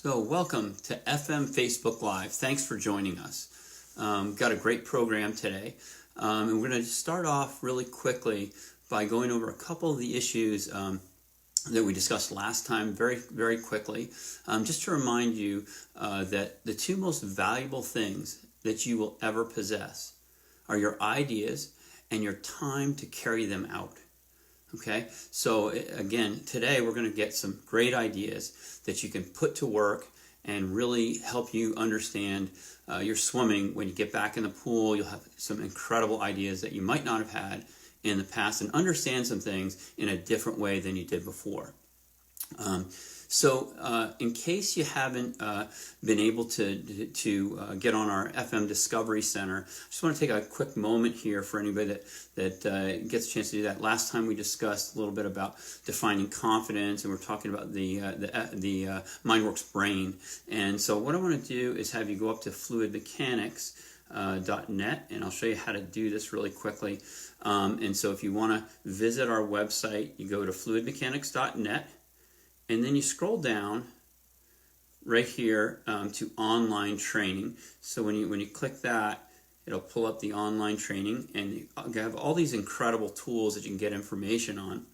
So welcome to FM Facebook Live. Thanks for joining us. Got a great program today. And we're going to start off really quickly by going over a couple of the issues that we discussed last time very quickly. Just to remind you that the two most valuable things that you will ever possess are your ideas and your time to carry them out. Okay, so again, today we're going to get some great ideas that you can put to work and really help you understand your swimming. When you get back in the pool, you'll have some incredible ideas that you might not have had in the past and understand some things in a different way than you did before. So in case you haven't been able to get on our FM Discovery Center, I just want to take a quick moment here for anybody that gets a chance to do that. Last time we discussed a little bit about defining confidence, and we're talking about the MindWorks brain. And so what I want to do is have you go up to fluidmechanics.net, and I'll show you how to do this really quickly. And so if you want to visit our website, you go to fluidmechanics.net. And then you scroll down right here to online training. So when you click that, it'll pull up the online training, and you have all these incredible tools that you can get information on.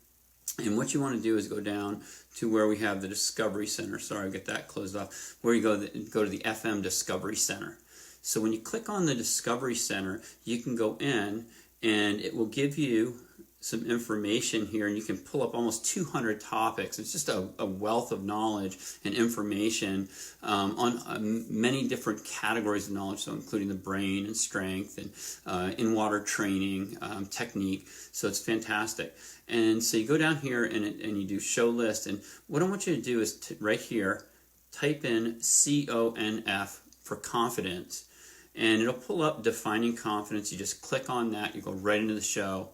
And what you want to do is go down to where we have the Discovery Center. Sorry, I'll get that closed off. Where you go to the FM Discovery Center. So when you click on the Discovery Center, you can go in, and it will give you some information here, and you can pull up almost 200 topics. It's just a wealth of knowledge and information on many different categories of knowledge, so including the brain and strength and in-water training, technique. So it's fantastic. And so you go down here and you do show list, and what I want you to do is right here, type in CONF for confidence, and it'll pull up defining confidence. You just click on that, you go right into the show,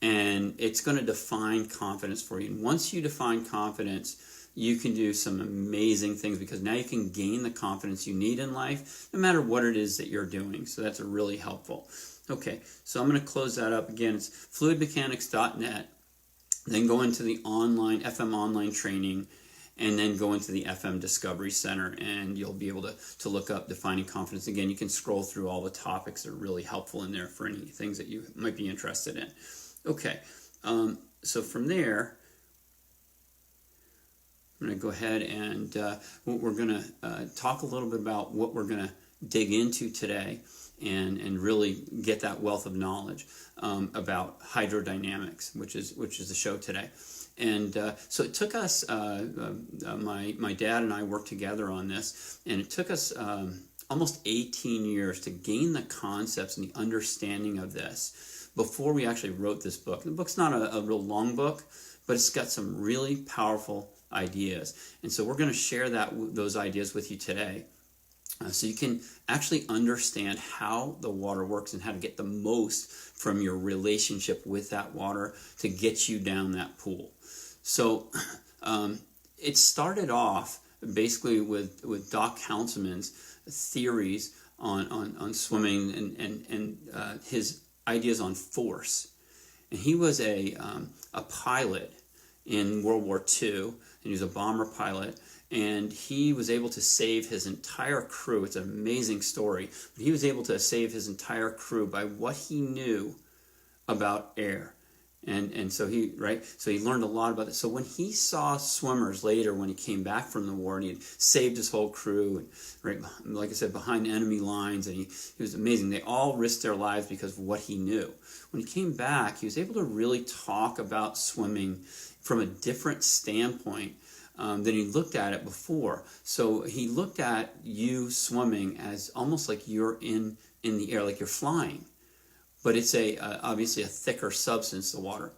and it's going to define confidence for you. And once you define confidence, you can do some amazing things, because now you can gain the confidence you need in life, no matter what it is that you're doing. So that's really helpful. Okay, so I'm going to close that up. Again, it's fluidmechanics.net. Then go into the FM online training, and then go into the FM Discovery Center, and you'll be able to look up defining confidence. Again, you can scroll through all the topics that are really helpful in there for any things that you might be interested in. Okay, so from there, I'm going to go ahead and we're going to talk a little bit about what we're going to dig into today, and really get that wealth of knowledge about hydrodynamics, which is the show today. And so it took us, my dad and I worked together on this, and it took us almost 18 years to gain the concepts and the understanding of this before we actually wrote this book. The book's not a real long book, but it's got some really powerful ideas. And so we're going to share those ideas with you today, so you can actually understand how the water works and how to get the most from your relationship with that water to get you down that pool. So it started off basically with Doc Hounsman's theories on swimming and his ideas on force. And he was a pilot in World War II, and he was a bomber pilot, and he was able to save his entire crew. It's an amazing story. But he was able to save his entire crew by what he knew about air. And so he learned a lot about it. So when he saw swimmers later, when he came back from the war, and he had saved his whole crew, and like I said, behind enemy lines, and he was amazing. They all risked their lives because of what he knew. When he came back, he was able to really talk about swimming from a different standpoint than he looked at it before. So he looked at you swimming as almost like you're in the air, like you're flying. But it's obviously a thicker substance, the water.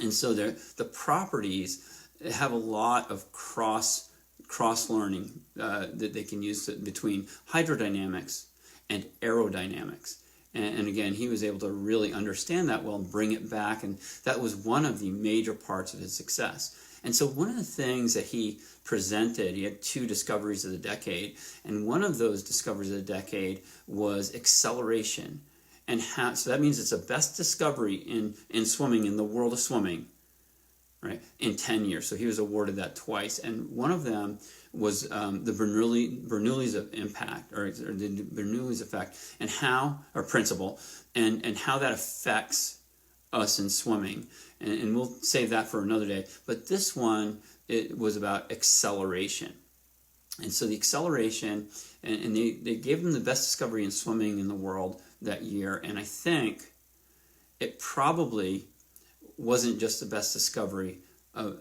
And so the properties have a lot of cross learning that they can use between hydrodynamics and aerodynamics. And again, he was able to really understand that well and bring it back, and that was one of the major parts of his success. And so one of the things that he presented, he had 2 discoveries of the decade, and one of those discoveries of the decade was acceleration. So that means it's the best discovery in swimming, in the world of swimming, right, in 10 years. So he was awarded that twice. And one of them was the Bernoulli's impact, or the Bernoulli's effect, and how, or principle, and how that affects us in swimming. And we'll save that for another day. But this one, it was about acceleration. And so the acceleration, and they gave him the best discovery in swimming in the world that year. And I think it probably wasn't just the best discovery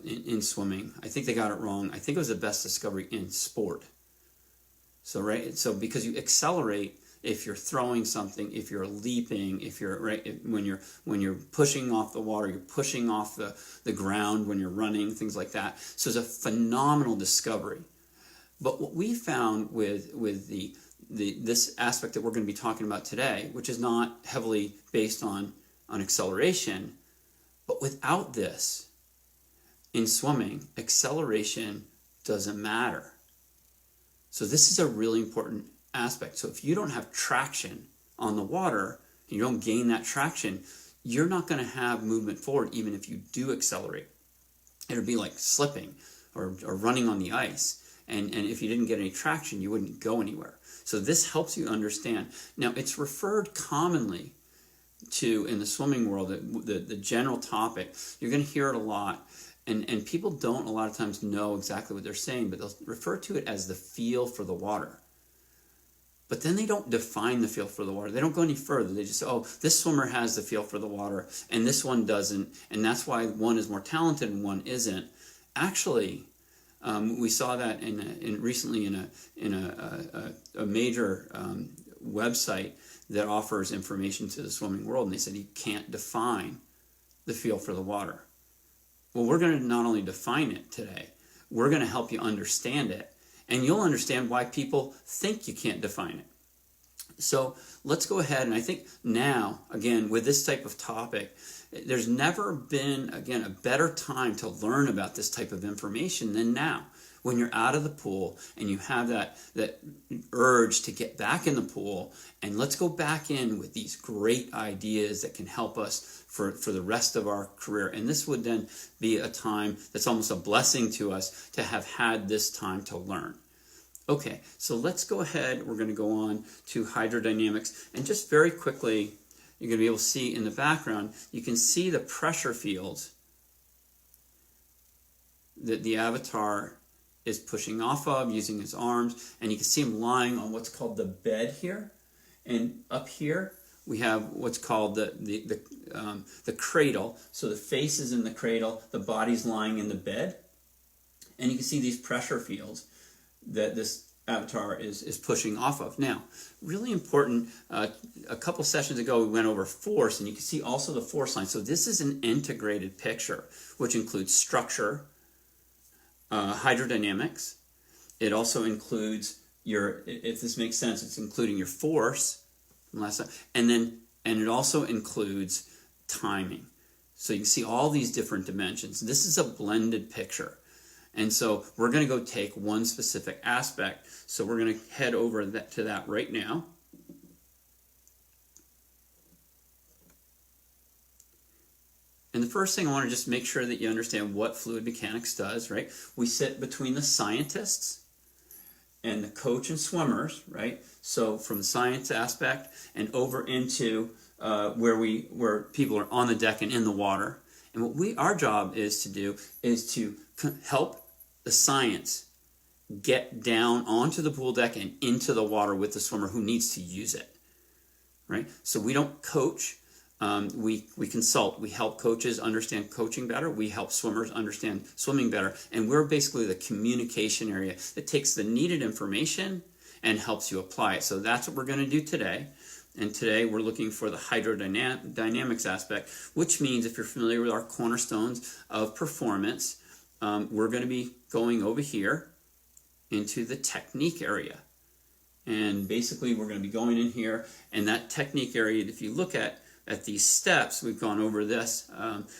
in swimming. I think they got it wrong. I think it was the best discovery in sport. So, right, so because you accelerate if you're throwing something, if you're leaping, if you're when you're pushing off the water, you're pushing off the ground when you're running, things like that. So it's a phenomenal discovery. But what we found with this aspect that we're going to be talking about today, which is not heavily based on acceleration, but without this, in swimming, acceleration doesn't matter. So this is a really important aspect. So if you don't have traction on the water, and you don't gain that traction, you're not going to have movement forward even if you do accelerate. It would be like slipping or running on the ice. And if you didn't get any traction, you wouldn't go anywhere. So this helps you understand. Now, it's referred commonly to, in the swimming world, the general topic. You're going to hear it a lot. And people don't a lot of times know exactly what they're saying, but they'll refer to it as the feel for the water. But then they don't define the feel for the water. They don't go any further. They just say, oh, this swimmer has the feel for the water, and this one doesn't, and that's why one is more talented and one isn't. Actually, we saw that recently in a major website that offers information to the swimming world, and they said you can't define the feel for the water. Well, we're going to not only define it today, we're going to help you understand it, and you'll understand why people think you can't define it. So let's go ahead, and I think now, again, with this type of topic, there's never been, again, a better time to learn about this type of information than now. When you're out of the pool and you have that urge to get back in the pool, and let's go back in with these great ideas that can help us for the rest of our career. And this would then be a time that's almost a blessing to us to have had this time to learn. Okay, so let's go ahead. We're going to go on to hydrodynamics. And just very quickly, you're going to be able to see in the background, you can see the pressure fields that the avatar is pushing off of using his arms, and you can see him lying on what's called the bed here. And up here we have what's called the cradle. So the face is in the cradle, the body's lying in the bed, and you can see these pressure fields that this avatar is pushing off of. Now, really important, a couple sessions ago we went over force, and you can see also the force line. So this is an integrated picture, which includes structure, hydrodynamics. It also includes your, if this makes sense, it's including your force from last time, and it also includes timing. So you can see all these different dimensions. This is a blended picture. And so we're going to go take one specific aspect. So we're going to head over to that right now. And the first thing I want to just make sure that you understand what fluid mechanics does, right? We sit between the scientists and the coach and swimmers, right? So from the science aspect and over into where people are on the deck and in the water. And what our job is to do is to help the science get down onto the pool deck and into the water with the swimmer who needs to use it, right? So we don't coach. We consult. We help coaches understand coaching better. We help swimmers understand swimming better. And we're basically the communication area that takes the needed information and helps you apply it. So that's what we're going to do today. And today we're looking for the hydrodynamics aspect, which means if you're familiar with our cornerstones of performance, we're going to be going over here into the technique area. And basically we're going to be going in here, and that technique area, if you look at these steps, we've gone over this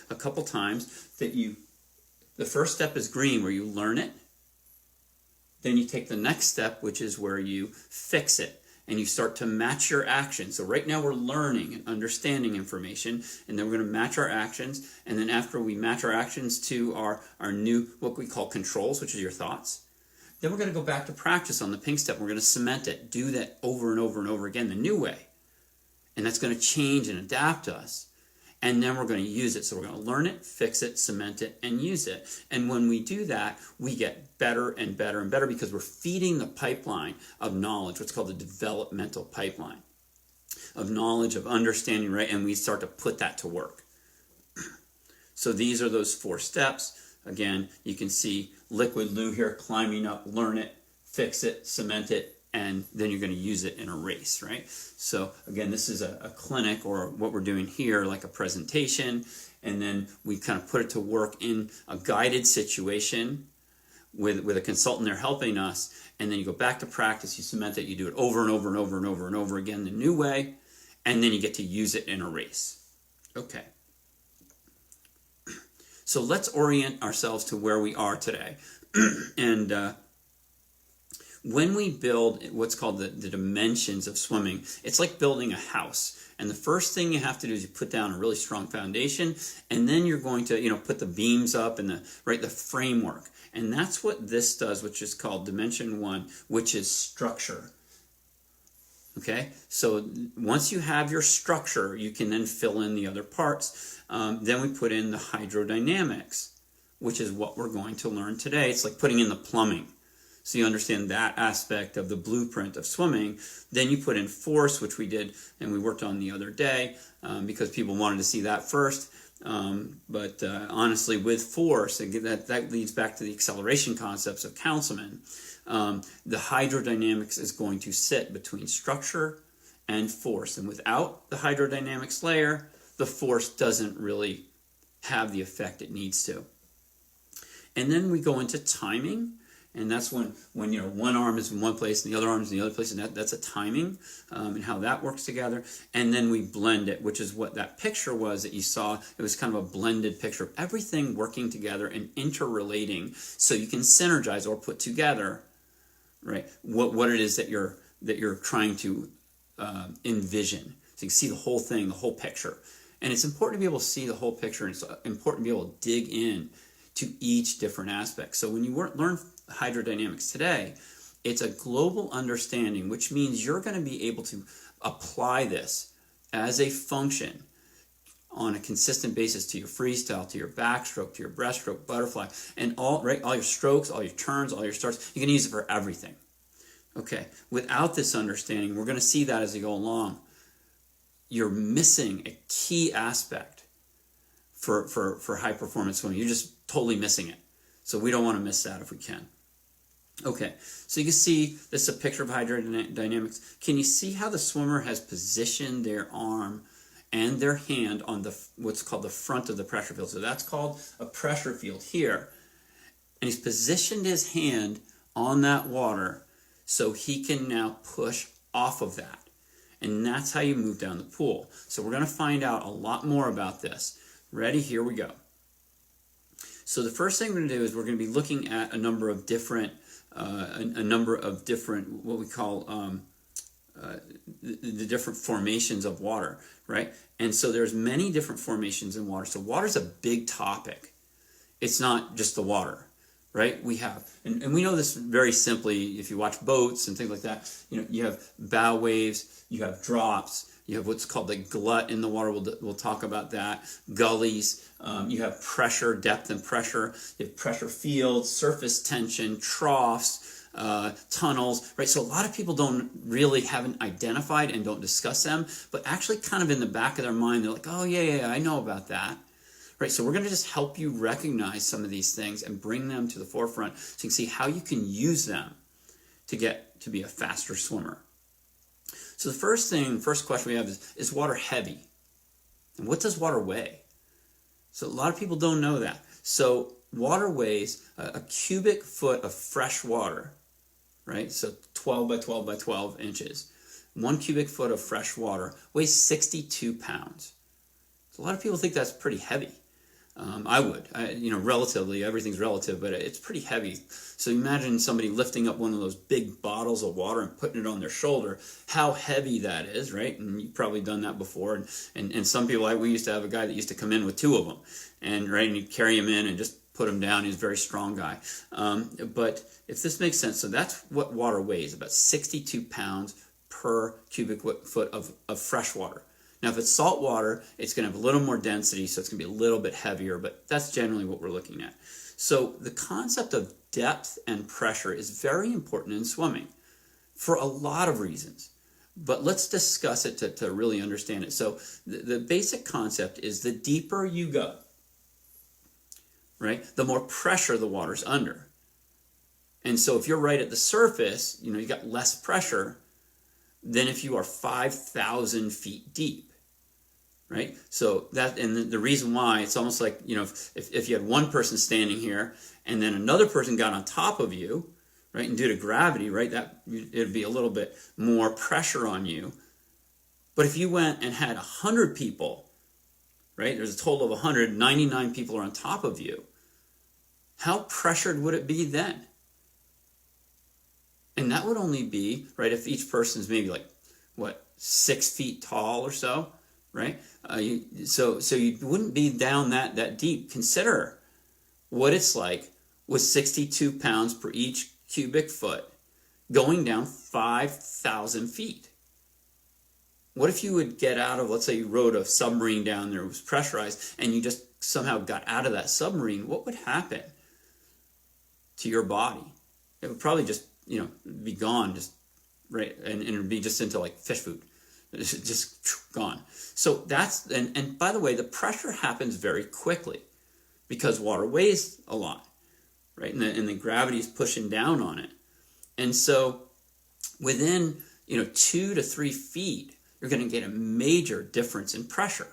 a couple times, the first step is green, where you learn it. Then you take the next step, which is where you fix it. and you start to match your actions. So right now we're learning and understanding information, and then we're going to match our actions. And then after we match our actions to our new, what we call controls, which is your thoughts, then we're going to go back to practice on the pink step. We're going to cement it, do that over and over and over again the new way. And that's going to change and adapt us. And then we're going to use it. So we're going to learn it, fix it, cement it, and use it. And when we do that, we get better and better and better because we're feeding the pipeline of knowledge, what's called the developmental pipeline of knowledge, of understanding, right? And we start to put that to work. So these are those 4 steps. Again, you can see liquid Lou here, climbing up, learn it, fix it, cement it, and then you're going to use it in a race, right? So again, this is a clinic, or what we're doing here, like a presentation, and then we kind of put it to work in a guided situation with a consultant there helping us, and then you go back to practice, you cement it, you do it over and over and over and over and over again the new way, and then you get to use it in a race. Okay. So let's orient ourselves to where we are today. And when we build what's called the dimensions of swimming, it's like building a house. And the first thing you have to do is you put down a really strong foundation, and then you're going to, put the beams up and the framework. And that's what this does, which is called dimension 1, which is structure. Okay, so once you have your structure, you can then fill in the other parts. Then we put in the hydrodynamics, which is what we're going to learn today. It's like putting in the plumbing. So you understand that aspect of the blueprint of swimming. Then you put in force, which we did and we worked on the other day because people wanted to see that first. But honestly, with force, that leads back to the acceleration concepts of Councilman. The hydrodynamics is going to sit between structure and force. And without the hydrodynamics layer, the force doesn't really have the effect it needs to. And then we go into timing. And that's when one arm is in one place and the other arm is in the other place, and that's a timing and how that works together. And then we blend it, which is what that picture was that you saw. It was kind of a blended picture of everything working together and interrelating, so you can synergize or put together, right? What it is that you're trying to envision. So you can see the whole thing, the whole picture. And it's important to be able to see the whole picture, and it's important to be able to dig in to each different aspect. So when you learn hydrodynamics today, it's a global understanding, which means you're going to be able to apply this as a function on a consistent basis to your freestyle, to your backstroke, to your breaststroke, butterfly, and all your strokes, all your turns, all your starts. You can use it for everything. Okay, without this understanding, we're going to see that as we go along. You're missing a key aspect for high performance swimming. You're just totally missing it. So we don't want to miss that if we can. Okay, so you can see this is a picture of hydrodynamics. Can you see how the swimmer has positioned their arm and their hand on what's called the front of the pressure field? So that's called a pressure field here. And he's positioned his hand on that water so he can now push off of that. And that's how you move down the pool. So we're going to find out a lot more about this. Ready? Here we go. So the first thing we're going to do is we're going to be looking at a number of different what we call the different formations of water, right? And so there's many different formations in water. So water's a big topic. It's not just the water, right? We have, and we know this very simply if you watch boats and things like that. You have bow waves, you have drops, you have what's called the glut in the water. We'll talk about that. Gullies. You have pressure, depth and pressure. You have pressure fields, surface tension, troughs, tunnels, right? So a lot of people haven't identified and don't discuss them, but actually kind of in the back of their mind, they're like, oh, yeah, I know about that. Right, so we're going to just help you recognize some of these things and bring them to the forefront so you can see how you can use them to get to be a faster swimmer. So the first question we have is water heavy? And what does water weigh? So a lot of people don't know that. So water weighs a cubic foot of fresh water, right? So 12 by 12 by 12 inches. 1 cubic foot of fresh water weighs 62 pounds. So a lot of people think that's pretty heavy. I would. Relatively, everything's relative, but it's pretty heavy. So imagine somebody lifting up one of those big bottles of water and putting it on their shoulder, how heavy that is, right? And you've probably done that before. And some people, we used to have a guy that used to come in with 2 of them, and you'd carry him in and just put him down. He's a very strong guy. But if this makes sense, so that's what water weighs, about 62 pounds per cubic foot of fresh water. Now, if it's salt water, it's going to have a little more density, so it's going to be a little bit heavier, but that's generally what we're looking at. So the concept of depth and pressure is very important in swimming for a lot of reasons. But let's discuss it to really understand it. So the basic concept is the deeper you go, right, the more pressure the water's under. And so if you're right at the surface, you got less pressure than if you are 5,000 feet deep. Right? So and the reason why, it's almost like, if you had one person standing here and then another person got on top of you, right, and due to gravity, right, that it'd be a little bit more pressure on you. But if you went and had 100 people, right, there's a total of 100, 99 people are on top of you, how pressured would it be then? And that would only be, right, if each person's maybe 6 feet tall or so, right? So you wouldn't be down that deep. Consider what it's like with 62 pounds per each cubic foot going down 5,000 feet. What if you would get out of, let's say you rode a submarine down there, it was pressurized, and you just somehow got out of that submarine? What would happen to your body? It would probably just, be gone, just right, and it would be just into fish food. It's just gone. So that's, and by the way, the pressure happens very quickly because water weighs a lot, right? And the gravity is pushing down on it. And so within, 2 to 3 feet, you're going to get a major difference in pressure.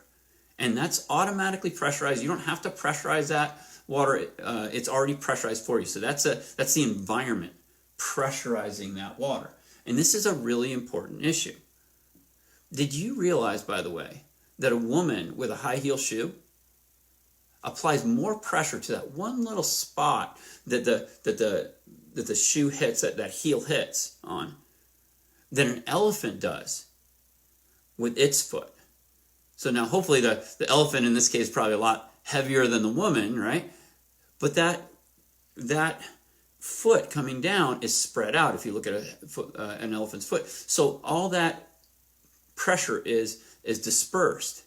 And that's automatically pressurized. You don't have to pressurize that water. It's already pressurized for you. So that's the environment pressurizing that water. And this is a really important issue. Did you realize, by the way, that a woman with a high heel shoe applies more pressure to that one little spot that the shoe hits, that heel hits on, than an elephant does with its foot? So now hopefully the elephant in this case is probably a lot heavier than the woman, right? But that foot coming down is spread out if you look at an elephant's foot. So all that pressure is dispersed,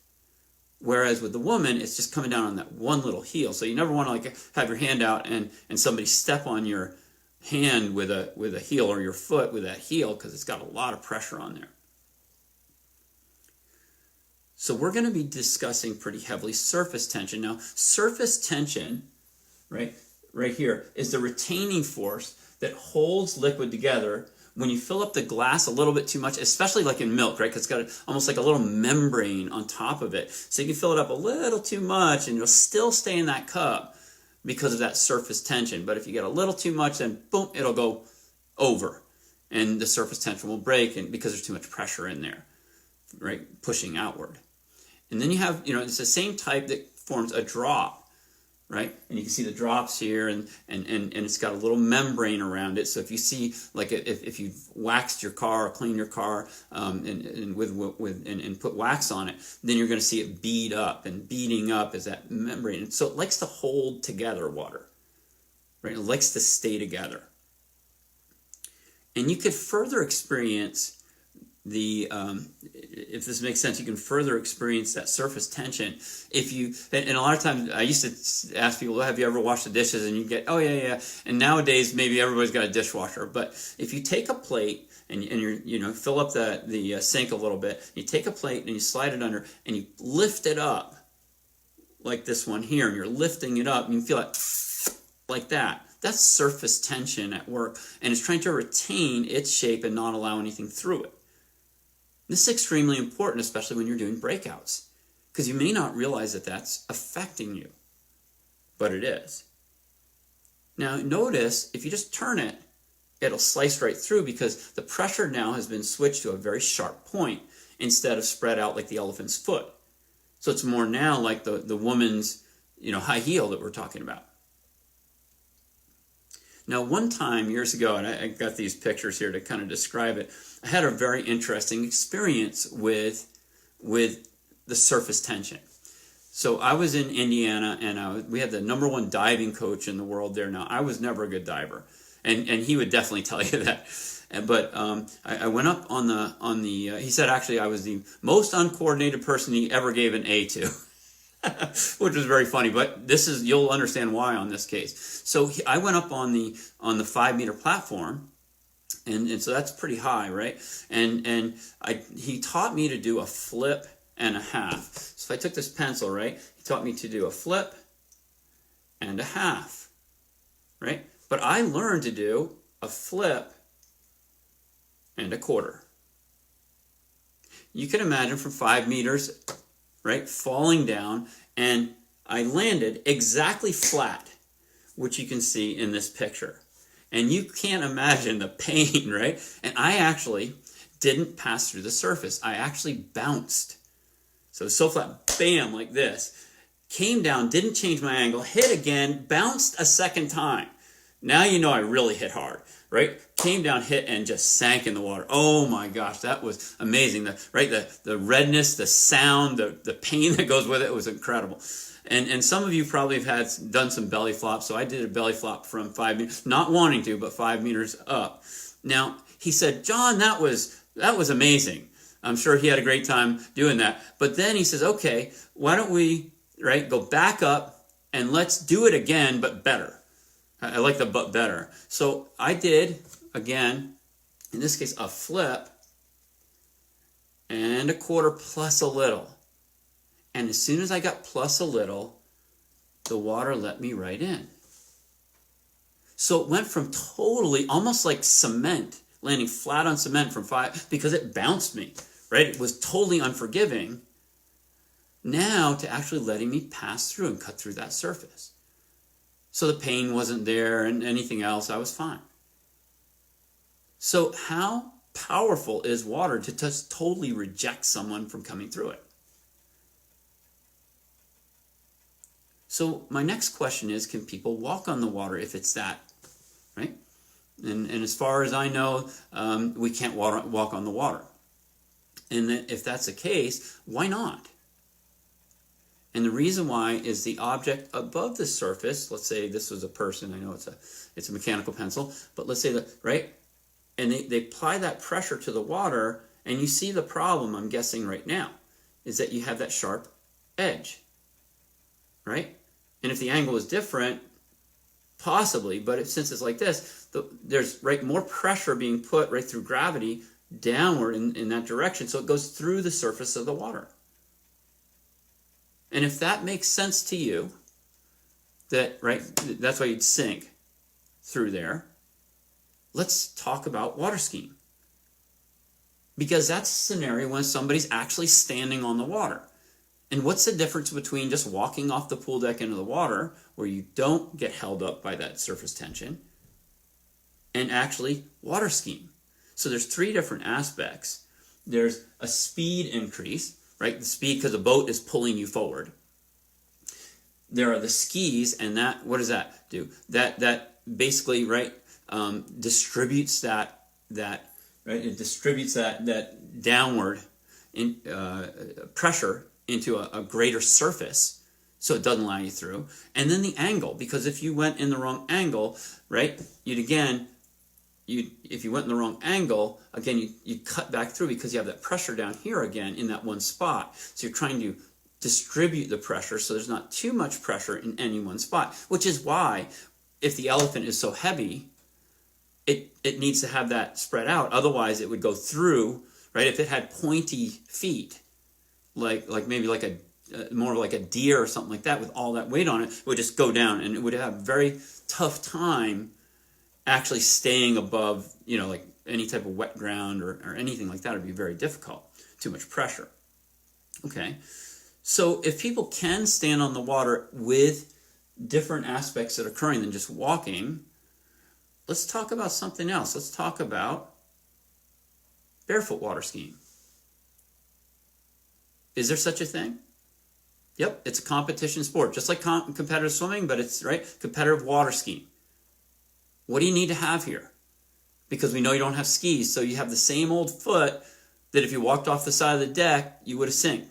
whereas with the woman it's just coming down on that one little heel. So you never want to have your hand out and somebody step on your hand with a heel, or your foot with that heel, because it's got a lot of pressure on there. So we're going to be discussing pretty heavily surface tension. Now, surface tension, right here, is the retaining force that holds liquid together when you fill up the glass a little bit too much, especially like in milk, right? Because it's got almost like a little membrane on top of it. So you can fill it up a little too much and it'll still stay in that cup because of that surface tension. But if you get a little too much, then boom, it'll go over and the surface tension will break, and because there's too much pressure in there, right? Pushing outward. And then you have, it's the same type that forms a drop, right? And you can see the drops here, and it's got a little membrane around it. So if you see, if you've waxed your car or cleaned your car and put wax on it, then you're going to see it bead up, and beading up is that membrane. And so it likes to hold together water, right? It likes to stay together. And you could further experience if this makes sense, you can further experience that surface tension if you, and a lot of times I used to ask people, have you ever washed the dishes? And you get, oh yeah. And nowadays maybe everybody's got a dishwasher, but if you take a plate and you're fill up the sink a little bit, you take a plate and you slide it under and you lift it up like this one here, and you're lifting it up and you feel it like that. That's surface tension at work, and it's trying to retain its shape and not allow anything through it. This is extremely important, especially when you're doing breakouts, because you may not realize that that's affecting you, but it is. Now notice, if you just turn it, it'll slice right through because the pressure now has been switched to a very sharp point instead of spread out like the elephant's foot. So it's more now like the woman's high heel that we're talking about. Now, one time years ago, and I got these pictures here to kind of describe it, I had a very interesting experience with the surface tension. So I was in Indiana, and we had the #1 diving coach in the world there. Now, I was never a good diver, and he would definitely tell you that. But I went up on the he said actually I was the most uncoordinated person he ever gave an A to. Which was very funny, but you'll understand why on this case. So I went up on the 5-meter platform, and so that's pretty high, right? And he taught me to do a flip and a half. So if I took this pencil, right, he taught me to do a flip and a half, right? But I learned to do a flip and a quarter. You can imagine from 5 meters, right, falling down, and I landed exactly flat, which you can see in this picture. And you can't imagine the pain, right? And I actually didn't pass through the surface. I actually bounced. So flat, bam, like this. Came down, didn't change my angle, hit again, bounced a second time. Now you know I really hit hard, right? Came down, hit, and just sank in the water. Oh my gosh, that was amazing. The redness, the sound, the pain that goes with it was incredible. And some of you probably have done some belly flops. So I did a belly flop from 5 meters, not wanting to, but 5 meters up. Now, he said, John, that was amazing. I'm sure he had a great time doing that. But then he says, okay, why don't we, right, go back up and let's do it again, but better. I like the but better. So I did, again, in this case, a flip and a quarter plus a little. And as soon as I got plus a little, the water let me right in. So it went from totally, almost like cement, landing flat on cement from 5, because it bounced me, right? It was totally unforgiving. Now to actually letting me pass through and cut through that surface. So the pain wasn't there and anything else, I was fine. So how powerful is water to just totally reject someone from coming through it? So my next question is, can people walk on the water if it's that, right? And as far as I know, we can't walk on the water. And if that's the case, why not? And the reason why is the object above the surface, let's say this was a person, I know it's a mechanical pencil, but let's say that, right? And they apply that pressure to the water, and you see the problem, I'm guessing right now, is that you have that sharp edge, right? And if the angle is different, possibly, but since it's like this, there's more pressure being put right through gravity downward in that direction, so it goes through the surface of the water. And if that makes sense to you, that's why you'd sink through there, let's talk about water skiing. Because that's a scenario when somebody's actually standing on the water. And what's the difference between just walking off the pool deck into the water, where you don't get held up by that surface tension, and actually water skiing? So there's 3 different aspects. There's a speed increase, right? The speed because the boat is pulling you forward. There are the skis, and what does that do? That basically, right, distributes that right? It distributes that downward pressure into a greater surface, so it doesn't allow you through. And then the angle, because if you went in the wrong angle, right, if you went in the wrong angle, again, you cut back through because you have that pressure down here again in that one spot. So you're trying to distribute the pressure so there's not too much pressure in any one spot, which is why if the elephant is so heavy, it needs to have that spread out. Otherwise, it would go through, right? If it had pointy feet, like maybe like more like a deer or something like that with all that weight on it, it would just go down, and it would have a very tough time actually staying above, like any type of wet ground or anything like that. Would be very difficult. Too much pressure. Okay, so if people can stand on the water with different aspects that are occurring than just walking, let's talk about something else. Let's talk about barefoot water skiing. Is there such a thing? Yep, it's a competition sport, just like competitive swimming, but it's competitive water skiing. What do you need to have here? Because we know you don't have skis, so you have the same old foot that if you walked off the side of the deck, you would have sank.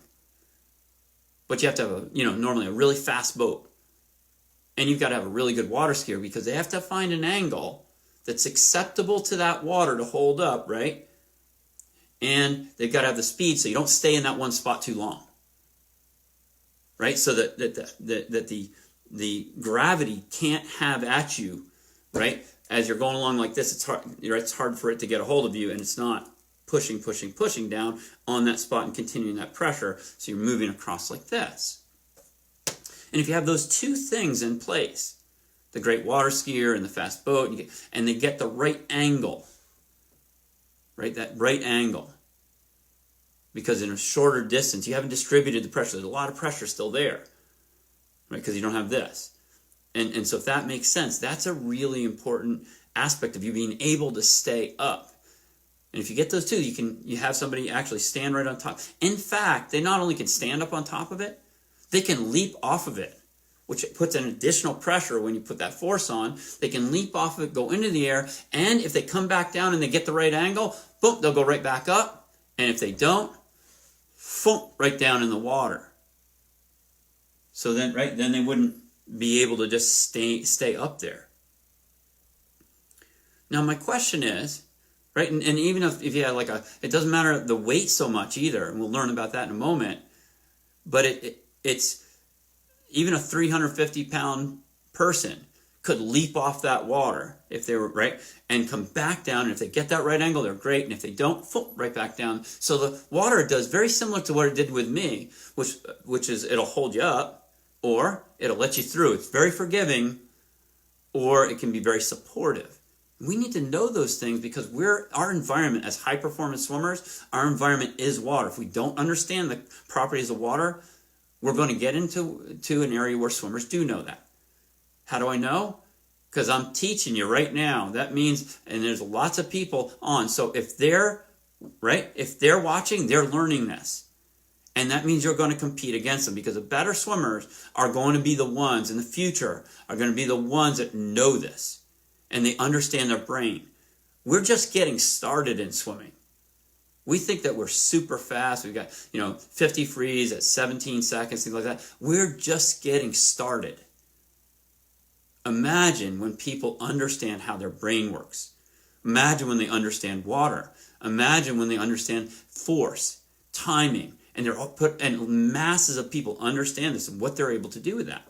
But you have to have normally a really fast boat. And you've got to have a really good water skier because they have to find an angle that's acceptable to that water to hold up, right? And they've got to have the speed so you don't stay in that one spot too long. Right? So that the gravity can't have at you, right? As you're going along like this, it's hard for it to get a hold of you, and it's not pushing down on that spot and continuing that pressure, so you're moving across like this. And if you have those two things in place, the great water skier and the fast boat, and they get the right angle, right? That right angle. Because in a shorter distance, you haven't distributed the pressure. There's a lot of pressure still there, right? Because you don't have this. And so if that makes sense, that's a really important aspect of you being able to stay up. And if you get those two, you have somebody actually stand right on top. In fact, they not only can stand up on top of it, they can leap off of it, which puts an additional pressure when you put that force on. They can leap off of it, go into the air, and if they come back down and they get the right angle, boom, they'll go right back up. And if they don't, boom, right down in the water. So then they wouldn't be able to just stay up there. Now my question is, right, and even if you had it doesn't matter the weight so much either, and we'll learn about that in a moment, but it's even a 350-pound person could leap off that water if they were right and come back down, and if they get that right angle, they're great, and if they don't, right back down. So the water does very similar to what it did with me, which is it'll hold you up, or it'll let you through. It's very forgiving, or it can be very supportive. We need to know those things because our environment as high-performance swimmers, our environment is water. If we don't understand the properties of water, we're going to get into an area where swimmers do know that. How do I know? Because I'm teaching you right now. That means, and there's lots of people on. So if they're watching, they're learning this. And that means you're going to compete against them because the better swimmers are going to be the ones in the future, are going to be the ones that know this. And they understand their brain. We're just getting started in swimming. We think that we're super fast. We've got, 50 frees at 17 seconds, things like that. We're just getting started. Imagine when people understand how their brain works. Imagine when they understand water. Imagine when they understand force, timing, and they're all and masses of people understand this and what they're able to do with that.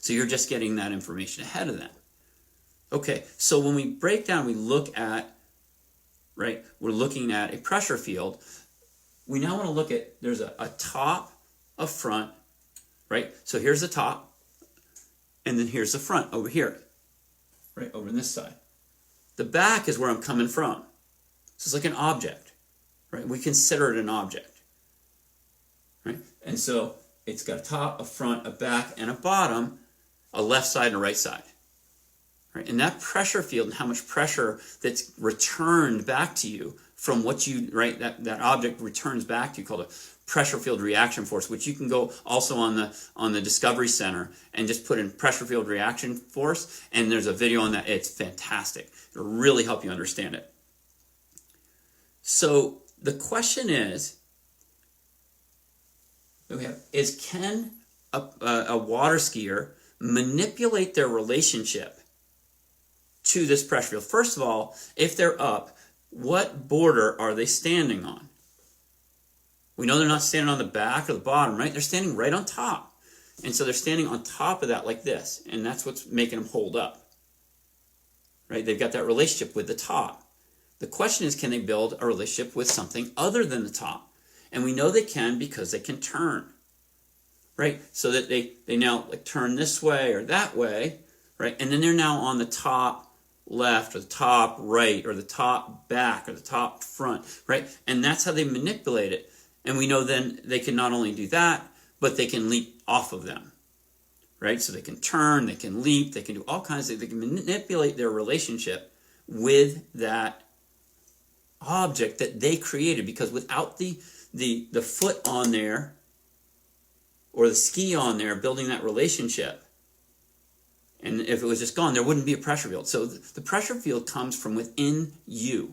So you're just getting that information ahead of them. Okay, so when we break down, we look at, we're looking at a pressure field. We now want to look at, there's a top, a front, right? So here's the top, and then here's the front over here, right over on this side. The back is where I'm coming from. So it's like an object, right? We consider it an object, right? And so it's got a top, a front, a back, and a bottom, a left side and a right side. Right? And that pressure field and how much pressure that's returned back to you from what you, that object returns back to you, called a pressure field reaction force, which you can go also on the Discovery Center and just put in pressure field reaction force, and there's a video on that. It's fantastic. It'll really help you understand it. So the question is can a water skier manipulate their relationship to this pressure field? First of all, if they're up, what border are they standing on? We know they're not standing on the back or the bottom, right? They're standing right on top. And so they're standing on top of that like this, and that's what's making them hold up. Right? They've got that relationship with the top. The question is, can they build a relationship with something other than the top? And we know they can because they can turn. Right? So that they now turn this way or that way, right? And then they're now on the top left or the top right or the top back or the top front, right? And that's how they manipulate it. And we know then they can not only do that, but they can leap off of them, right? So they can turn, they can leap, they can do all kinds of things. They can manipulate their relationship with that object that they created, because without the foot on there, or the ski on there, building that relationship. And if it was just gone, there wouldn't be a pressure field. So the pressure field comes from within you.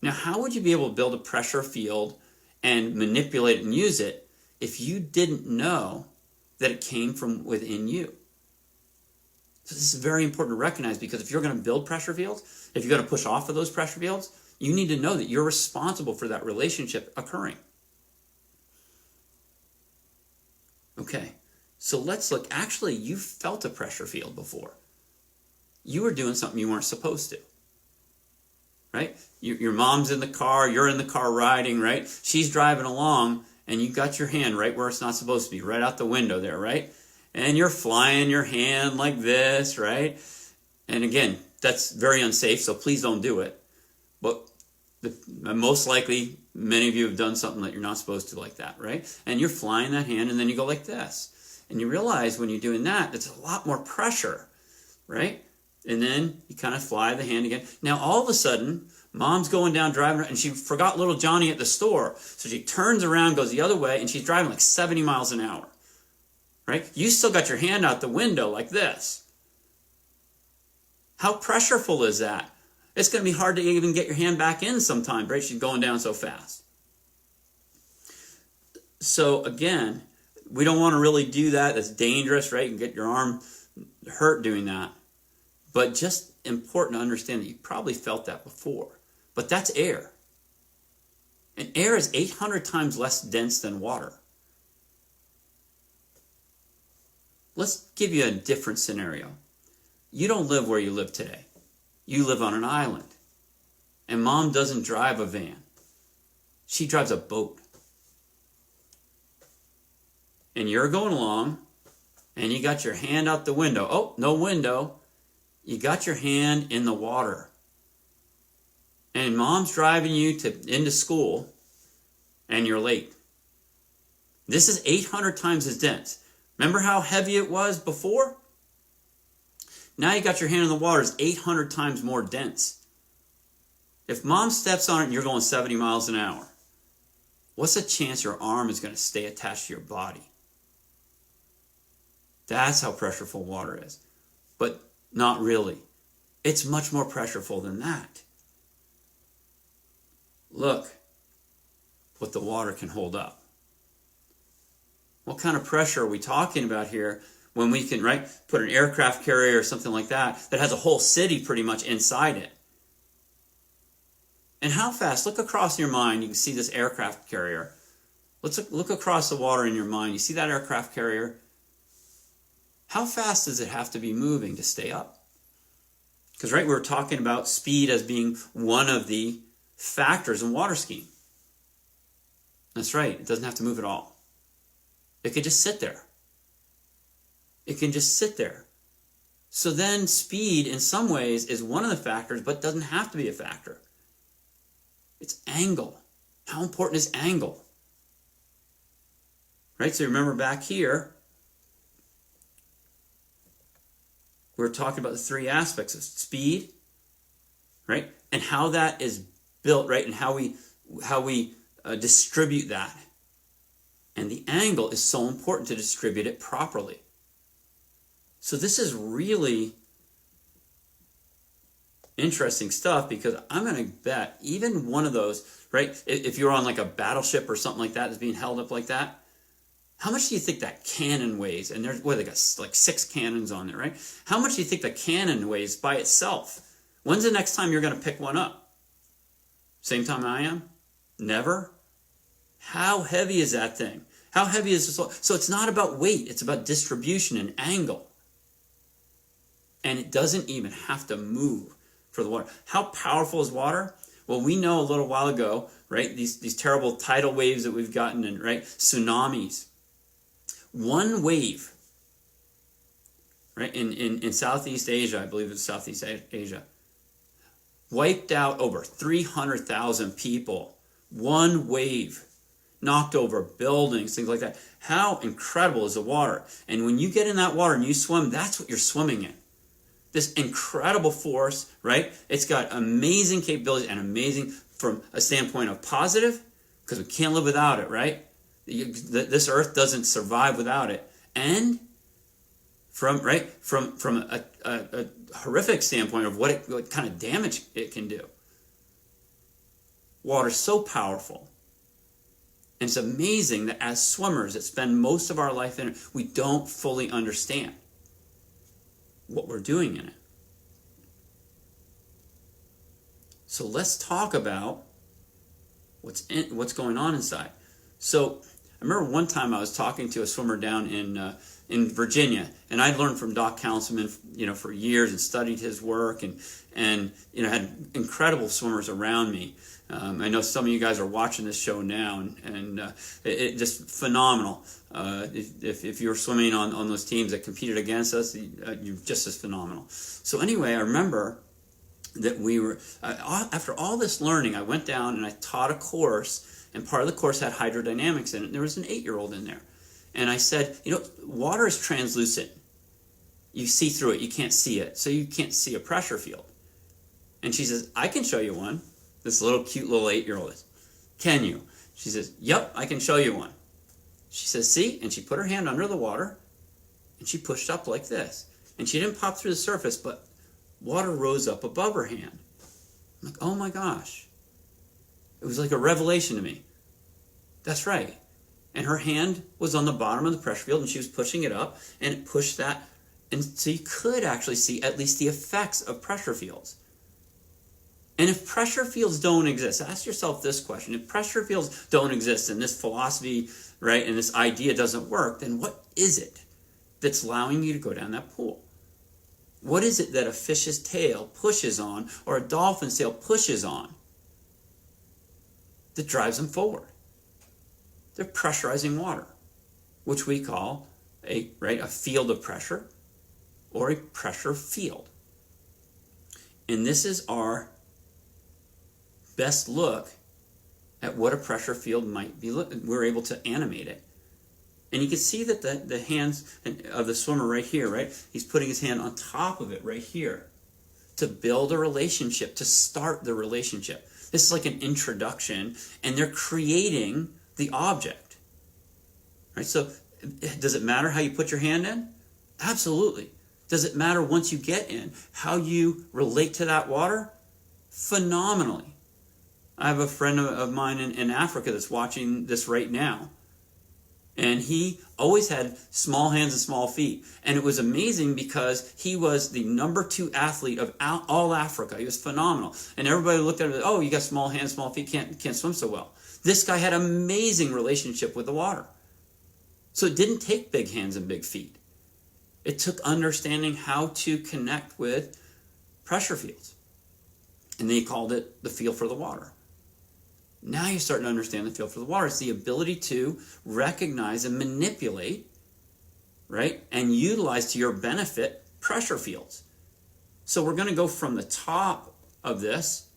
Now, how would you be able to build a pressure field and manipulate it and use it if you didn't know that it came from within you? So this is very important to recognize, because if you're going to build pressure fields, if you're going to push off of those pressure fields, you need to know that you're responsible for that relationship occurring. Okay, so let's look. Actually, you felt a pressure field before. You were doing something you weren't supposed to. Right? Your mom's in the car, you're in the car riding, right? She's driving along, and you got your hand right where it's not supposed to be, right out the window there, right? And you're flying your hand like this, right? And again, that's very unsafe, so please don't do it. But most likely, many of you have done something that you're not supposed to like that, right? And you're flying that hand, and then you go like this. And you realize when you're doing that, it's a lot more pressure, right? And then you kind of fly the hand again. Now, all of a sudden, mom's going down driving, and she forgot little Johnny at the store. So she turns around, goes the other way, and she's driving like 70 miles an hour, right? You still got your hand out the window like this. How pressureful is that? It's going to be hard to even get your hand back in sometime, right? She's going down so fast. So again, we don't want to really do that. That's dangerous, right? You can get your arm hurt doing that. But just important to understand that you probably felt that before. But that's air. And air is 800 times less dense than water. Let's give you a different scenario. You don't live where you live today. You live on an island. And mom doesn't drive a van. She drives a boat. And you're going along, and you got your hand out the window. Oh, no window. You got your hand in the water. And mom's driving you into school, and you're late. This is 800 times as dense. Remember how heavy it was before? Now you got your hand in the water. It's 800 times more dense. If mom steps on it and you're going 70 miles an hour, what's the chance your arm is going to stay attached to your body? That's how pressureful water is. But not really. It's much more pressureful than that. Look what the water can hold up. What kind of pressure are we talking about here when we can, right, put an aircraft carrier or something like that has a whole city pretty much inside it? And how fast? Look across your mind. You can see this aircraft carrier. Let's look across the water in your mind. You see that aircraft carrier? How fast does it have to be moving to stay up? Because, right, we were talking about speed as being one of the factors in water skiing. That's right. It doesn't have to move at all. It could just sit there. It can just sit there. So then speed, in some ways, is one of the factors, but doesn't have to be a factor. It's angle. How important is angle? Right, so remember back here, we were talking about the three aspects of speed, right? And how that is built, right? And how we distribute that. And the angle is so important to distribute it properly. So this is really interesting stuff, because I'm going to bet even one of those, right? If you're on like a battleship or something like that that's being held up like that, how much do you think that cannon weighs? And there's, they got like 6 cannons on there, right? How much do you think the cannon weighs by itself? When's the next time you're going to pick one up? Same time I am? Never? How heavy is that thing? How heavy is this? So it's not about weight. It's about distribution and angle. And it doesn't even have to move for the water. How powerful is water? Well, we know a little while ago, right? These terrible tidal waves that we've gotten, and right, tsunamis. One wave, right, in Southeast Asia, I believe it's Southeast Asia, wiped out over 300,000 people. One wave knocked over buildings, things like that. How incredible is the water? And when you get in that water and you swim, that's what you're swimming in. This incredible force, right? It's got amazing capabilities, and amazing from a standpoint of positive, because we can't live without it, right? This earth doesn't survive without it. And from a horrific standpoint of what kind of damage it can do. Water's so powerful. And it's amazing that as swimmers that spend most of our life in it, we don't fully understand what we're doing in it. So let's talk about what's going on inside. So I remember one time I was talking to a swimmer down in Virginia, and I'd learned from Doc Councilman, for years and studied his work, and had incredible swimmers around me. I know some of you guys are watching this show now, and it just phenomenal. If you're swimming on those teams that competed against us, you're just as phenomenal. So anyway, I remember that we were, after all this learning, I went down and I taught a course, and part of the course had hydrodynamics in it. There was an 8-year-old in there. And I said, water is translucent. You see through it. You can't see it. So you can't see a pressure field. And she says, I can show you one. This cute little 8-year-old is. Can you? She says, yep, I can show you one. She says, see? And she put her hand under the water, and she pushed up like this. And she didn't pop through the surface, but water rose up above her hand. I'm like, oh my gosh. It was like a revelation to me. That's right. And her hand was on the bottom of the pressure field, and she was pushing it up, and it pushed that. And so you could actually see at least the effects of pressure fields. And if pressure fields don't exist, ask yourself this question. If pressure fields don't exist and this philosophy, right, and this idea doesn't work, then what is it that's allowing you to go down that pool? What is it that a fish's tail pushes on or a dolphin's tail pushes on that drives them forward? They're pressurizing water, which we call a field of pressure or a pressure field. And this is our best look at what a pressure field might be. We're able to animate it. And you can see that the hands of the swimmer right here, right? He's putting his hand on top of it right here to build a relationship, to start the relationship. This is like an introduction, and they're creating the object. Right? So does it matter how you put your hand in? Absolutely. Does it matter once you get in how you relate to that water? Phenomenally. I have a friend of mine in Africa that's watching this right now. And he always had small hands and small feet. And it was amazing because he was the number 2 athlete of all Africa. He was phenomenal. And everybody looked at him and said, oh, you got small hands, small feet, can't swim so well. This guy had an amazing relationship with the water. So it didn't take big hands and big feet. It took understanding how to connect with pressure fields. And they called it the feel for the water. Now you're starting to understand the feel for the water. It's the ability to recognize and manipulate, right, and utilize to your benefit pressure fields. So we're going to go from the top of this,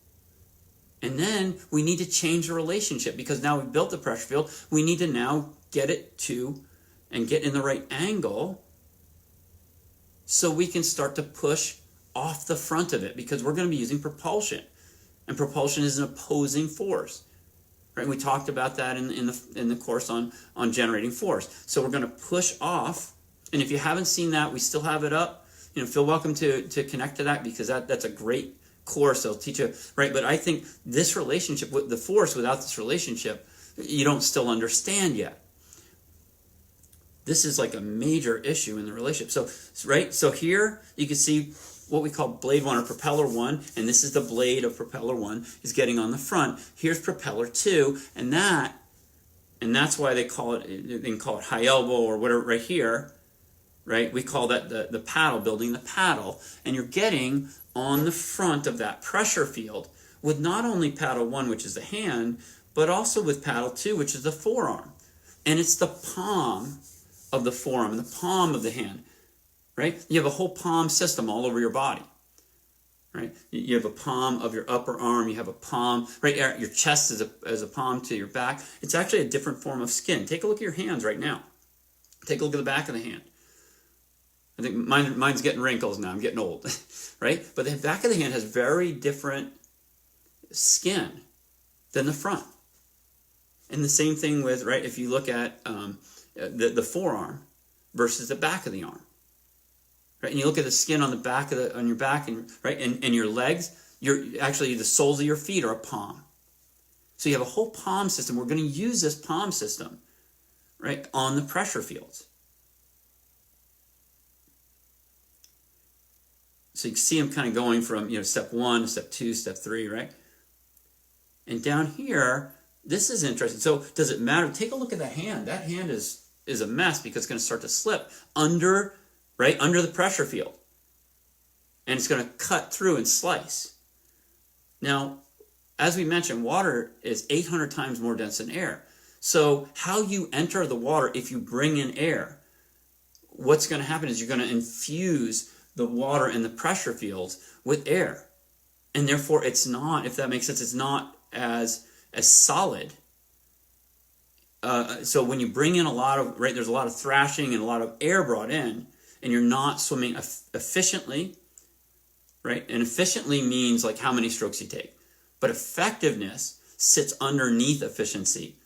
and then we need to change the relationship because now we've built the pressure field. We need to now get it to and get in the right angle so we can start to push off the front of it because we're going to be using propulsion. And propulsion is an opposing force. Right? We talked about that in the course on generating force. So we're going to push off. And if you haven't seen that, we still have it up. Feel welcome to connect to that because that's a great course. It'll teach you, right? But I think this relationship with the force, without this relationship, you don't still understand yet. This is like a major issue in the relationship. So, right? So here you can see what we call blade 1 or propeller 1, and this is the blade of propeller 1 is getting on the front. Here's propeller 2, and that's why they can call it high elbow or whatever right here, right? We call that the paddle, building the paddle, and you're getting on the front of that pressure field with not only paddle 1, which is the hand, but also with paddle 2, which is the forearm. And it's the palm of the forearm, the palm of the hand. Right? You have a whole palm system all over your body. Right? You have a palm of your upper arm. You have a palm, right? Your chest is a palm to your back. It's actually a different form of skin. Take a look at your hands right now. Take a look at the back of the hand. I think mine's getting wrinkles now. I'm getting old. Right? But the back of the hand has very different skin than the front. And the same thing with, right, if you look at the forearm versus the back of the arm, right? And you look at the skin on the back of on your back, and right, and your legs, actually the soles of your feet are a palm. So you have a whole palm system. We're going to use this palm system, right, on the pressure fields. So you can see them kind of going from, step 1, step 2, step 3, right? And down here, this is interesting. So does it matter? Take a look at that hand. That hand is a mess because it's going to start to slip under the pressure field. And it's going to cut through and slice. Now, as we mentioned, water is 800 times more dense than air. So how you enter the water, if you bring in air, what's going to happen is you're going to infuse the water in the pressure fields with air. And therefore it's not, if that makes sense, it's not as solid. So when you bring in there's a lot of thrashing and a lot of air brought in, and you're not swimming efficiently, right? And efficiently means like how many strokes you take. But effectiveness sits underneath efficiency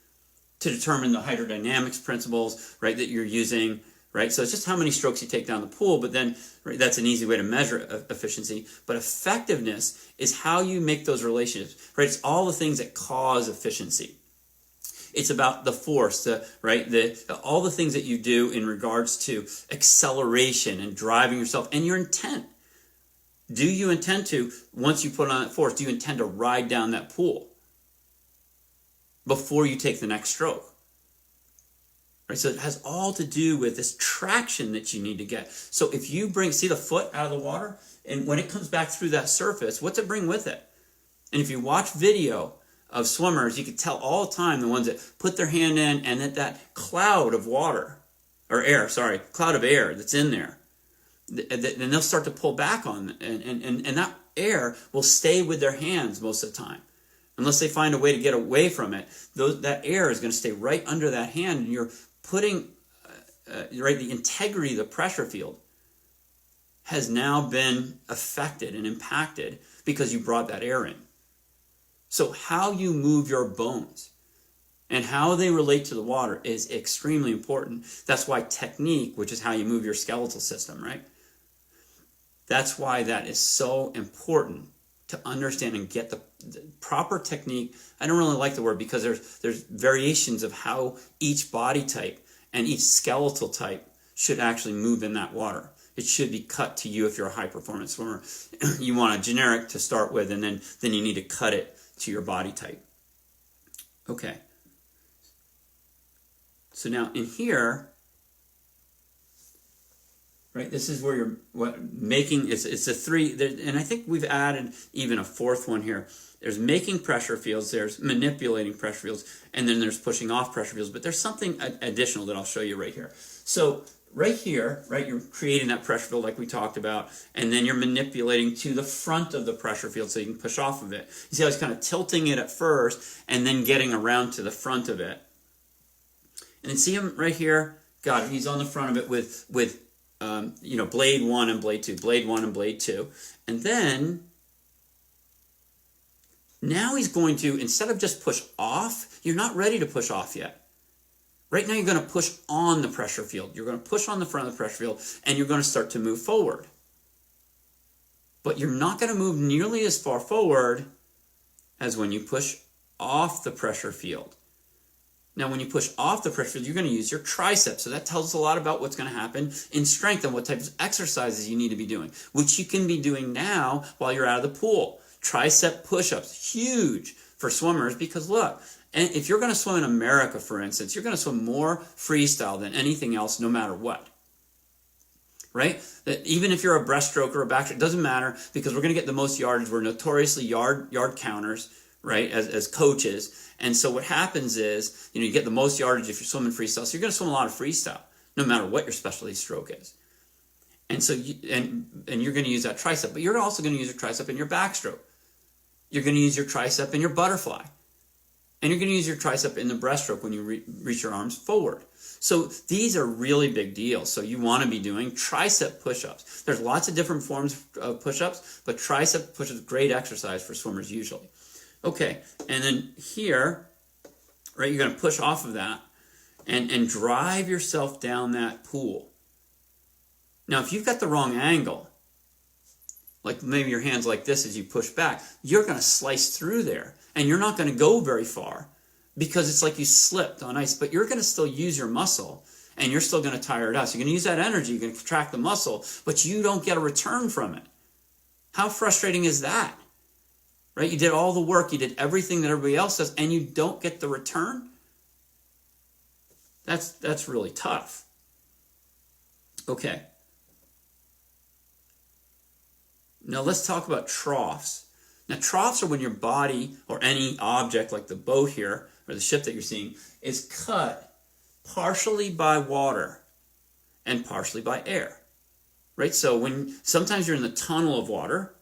to determine the hydrodynamics principles, right, that you're using, right? So it's just how many strokes you take down the pool, but then that's an easy way to measure efficiency. But effectiveness is how you make those relationships, right? It's all the things that cause efficiency. It's about the force, all the things that you do in regards to acceleration and driving yourself and your intent. Do you intend to, once you put on that force, do you intend to ride down that pool before you take the next stroke? Right, so it has all to do with this traction that you need to get. So if you see the foot out of the water, and when it comes back through that surface, what's it bring with it? And if you watch video of swimmers, you can tell all the time the ones that put their hand in and that cloud of cloud of air that's in there, then they'll start to pull back on, and that air will stay with their hands most of the time. Unless they find a way to get away from it, that air is going to stay right under that hand, and you're putting, the integrity of the pressure field has now been affected and impacted because you brought that air in. So how you move your bones and how they relate to the water is extremely important. That's why technique, which is how you move your skeletal system, right? That's why that is so important to understand and get the proper technique. I don't really like the word because there's variations of how each body type and each skeletal type should actually move in that water. It should be cut to you if you're a high performance swimmer. You want a generic to start with, and then you need to cut it to your body type. Okay. So now in here, right, this is where you're making, it's a 3, and I think we've added even a 4th one here. There's making pressure fields, there's manipulating pressure fields, and then there's pushing off pressure fields. But there's something additional that I'll show you right here. So right here, right, you're creating that pressure field like we talked about, and then you're manipulating to the front of the pressure field so you can push off of it. You see how I was kind of tilting it at first and then getting around to the front of it. And then see him right here? Got it. He's on the front of it with blade 1 and blade 2, blade 1 and blade 2. And then now he's going to, instead of just push off, you're not ready to push off yet. Right now you're going to push on the pressure field. You're going to push on the front of the pressure field, and you're going to start to move forward. But you're not going to move nearly as far forward as when you push off the pressure field. Now, when you push off the pressure field, you're going to use your triceps. So that tells us a lot about what's going to happen in strength and what types of exercises you need to be doing, which you can be doing now while you're out of the pool. Tricep push-ups, huge for swimmers because look, and if you're going to swim in America, for instance, you're going to swim more freestyle than anything else, no matter what. Right? That even if you're a breaststroke or a backstroke, it doesn't matter because we're going to get the most yardage. We're notoriously yard counters, right, as coaches. And so what happens is, you get the most yardage if you're swimming freestyle. So you're going to swim a lot of freestyle, no matter what your specialty stroke is. And so and you're going to use that tricep, but you're also going to use your tricep in your backstroke. You're going to use your tricep in your butterfly. And you're going to use your tricep in the breaststroke when you reach your arms forward. So these are really big deals. So you want to be doing tricep push-ups. There's lots of different forms of push-ups, but tricep push-ups, great exercise for swimmers usually. Okay, and then here, right? You're going to push off of that and drive yourself down that pool. Now, if you've got the wrong angle, like maybe your hand's like this as you push back, you're going to slice through there, and you're not going to go very far because it's like you slipped on ice, but you're going to still use your muscle, and you're still going to tire it out. So you're going to use that energy, you're going to contract the muscle, but you don't get a return from it. How frustrating is that? Right? You did all the work, you did everything that everybody else does, and you don't get the return? That's really tough. Okay. Now let's talk about troughs. Now troughs are when your body or any object like the boat here or the ship that you're seeing is cut partially by water and partially by air. Right? So sometimes you're in the tunnel of water,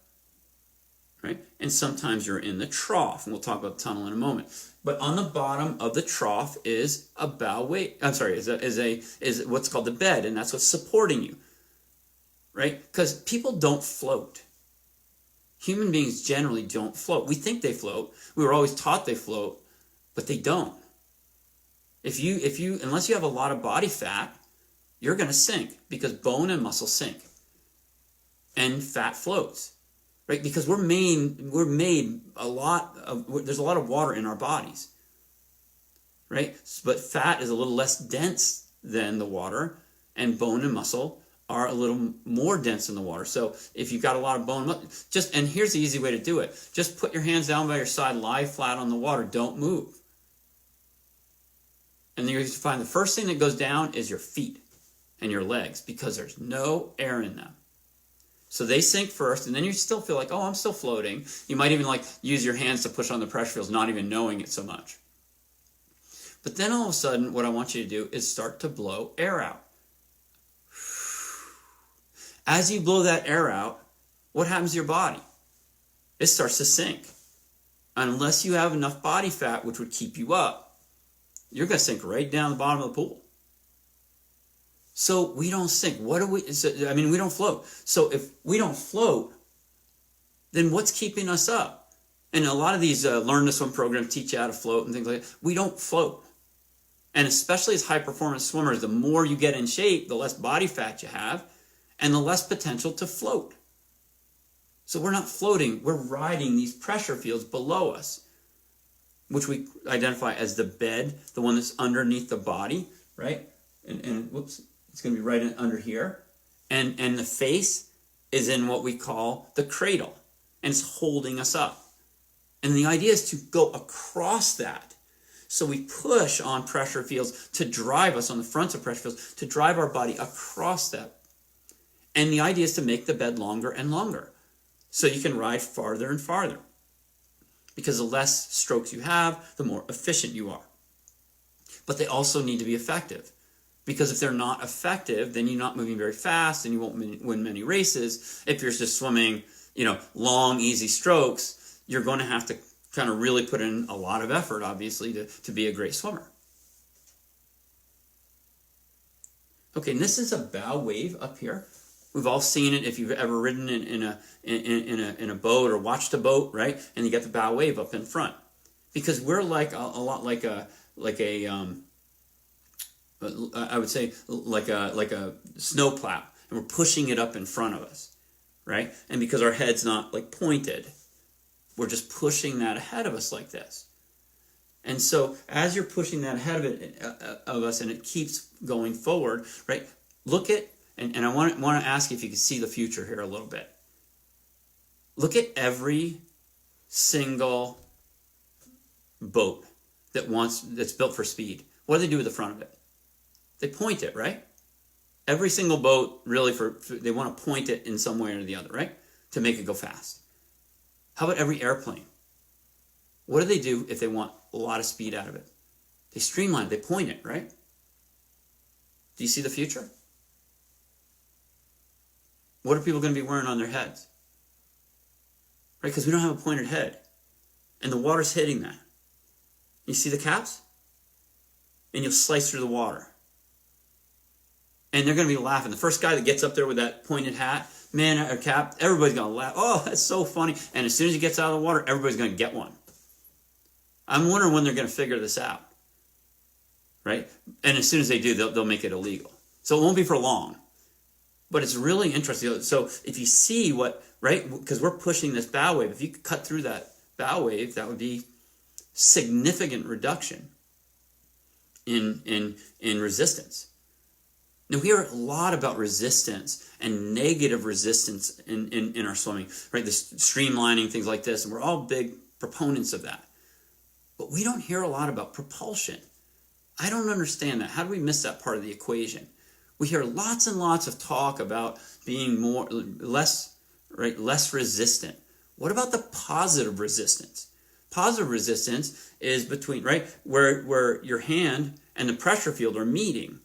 right? And sometimes you're in the trough, and we'll talk about the tunnel in a moment. But on the bottom of the trough is a bow wave. I'm sorry, is what's called the bed, and that's what's supporting you, right? Because people don't float. Human beings generally don't float. We think they float. We were always taught they float, but they don't. If you unless you have a lot of body fat, you're going to sink because bone and muscle sink, and fat floats. Right? Because we're made a lot of, there's a lot of water in our bodies, right? But fat is a little less dense than the water, and bone and muscle are a little more dense than the water. So if you've got a lot of bone, and here's the easy way to do it. Just put your hands down by your side, lie flat on the water, don't move. And then you find the first thing that goes down is your feet and your legs, because there's no air in them. So they sink first, and then you still feel like, oh, I'm still floating. You might even use your hands to push on the pressure fields, not even knowing it so much. But then all of a sudden, what I want you to do is start to blow air out. As you blow that air out, what happens to your body? It starts to sink. Unless you have enough body fat, which would keep you up, you're going to sink right down the bottom of the pool. So we don't sink. We don't float. So if we don't float, then what's keeping us up? And a lot of these Learn to Swim programs teach you how to float and things like that. We don't float. And especially as high-performance swimmers, the more you get in shape, the less body fat you have, and the less potential to float. So we're not floating. We're riding these pressure fields below us, which we identify as the bed, the one that's underneath the body, right? And whoops. It's going to be right under here. And the face is in what we call the cradle. And it's holding us up. And the idea is to go across that. So we push on pressure fields to drive us on the fronts of pressure fields, to drive our body across that. And the idea is to make the bed longer and longer. So you can ride farther and farther. Because the less strokes you have, the more efficient you are. But they also need to be effective. Because if they're not effective, then you're not moving very fast and you won't win many races. If you're just swimming, long, easy strokes, you're going to have to kind of really put in a lot of effort, obviously, to be a great swimmer. Okay, and this is a bow wave up here. We've all seen it if you've ever ridden in a boat or watched a boat, right? And you get the bow wave up in front. Because we're like a lot like a I would say like a snowplow, and we're pushing it up in front of us, right? And because our head's not pointed, we're just pushing that ahead of us like this. And so as you're pushing that ahead of us, and it keeps going forward, right? Look at, and I want to ask you if you can see the future here a little bit. Look at every single boat that's built for speed. What do they do with the front of it? They point it, right? Every single boat, really, they want to point it in some way or the other, right? To make it go fast. How about every airplane? What do they do if they want a lot of speed out of it? They streamline it, they point it, right? Do you see the future? What are people going to be wearing on their heads? Right? Because we don't have a pointed head. And the water's hitting that. You see the caps? And you'll slice through the water. And they're going to be laughing. The first guy that gets up there with that pointed hat, or cap, everybody's going to laugh. Oh, that's so funny. And as soon as he gets out of the water, everybody's going to get one. I'm wondering when they're going to figure this out. right? And as soon as they do, they'll make it illegal. So it won't be for long. But it's really interesting. So if you see what, right, because we're pushing this bow wave, if you could cut through that bow wave, that would be significant reduction in resistance. Now, we hear a lot about resistance and negative resistance in our swimming, right? This streamlining, things like this, and we're all big proponents of that. But we don't hear a lot about propulsion. I don't understand that. How do we miss that part of the equation? We hear lots and lots of talk about being less resistant. What about the positive resistance? Positive resistance is between, right, where your hand and the pressure field are meeting,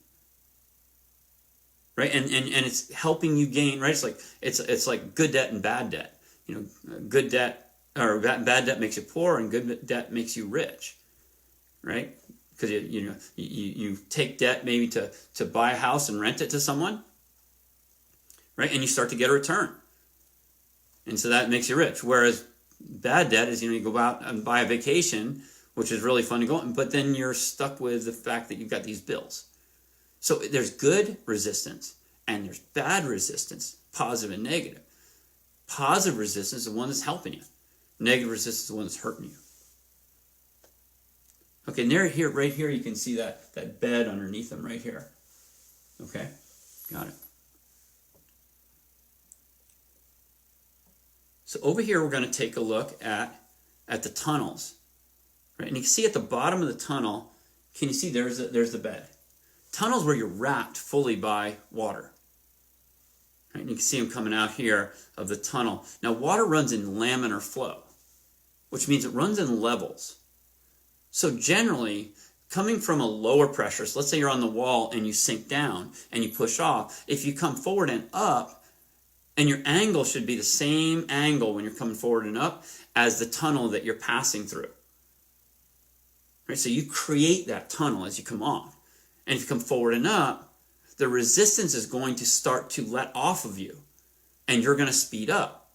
right, and it's helping you gain, right? It's like good debt and bad debt. Good debt or bad debt makes you poor, and good debt makes you rich, right? Because you take debt maybe to buy a house and rent it to someone, right? And you start to get a return. And so that makes you rich. Whereas bad debt is, you go out and buy a vacation, which is really fun to go on, but then you're stuck with the fact that you've got these bills. So there's good resistance and there's bad resistance, positive and negative. Positive resistance is the one that's helping you. Negative resistance is the one that's hurting you. Okay, right here, you can see that bed underneath them right here. Okay, got it. So over here, we're going to take a look at the tunnels, right? And you can see at the bottom of the tunnel, can you see there's the bed? Tunnels where you're wrapped fully by water. Right? And you can see them coming out here of the tunnel. Now, water runs in laminar flow, which means it runs in levels. So generally, coming from a lower pressure, so let's say you're on the wall and you sink down and you push off, if you come forward and up, and your angle should be the same angle when you're coming forward and up as the tunnel that you're passing through. Right? So you create that tunnel as you come off. And if you come forward and up, the resistance is going to start to let off of you, and you're going to speed up.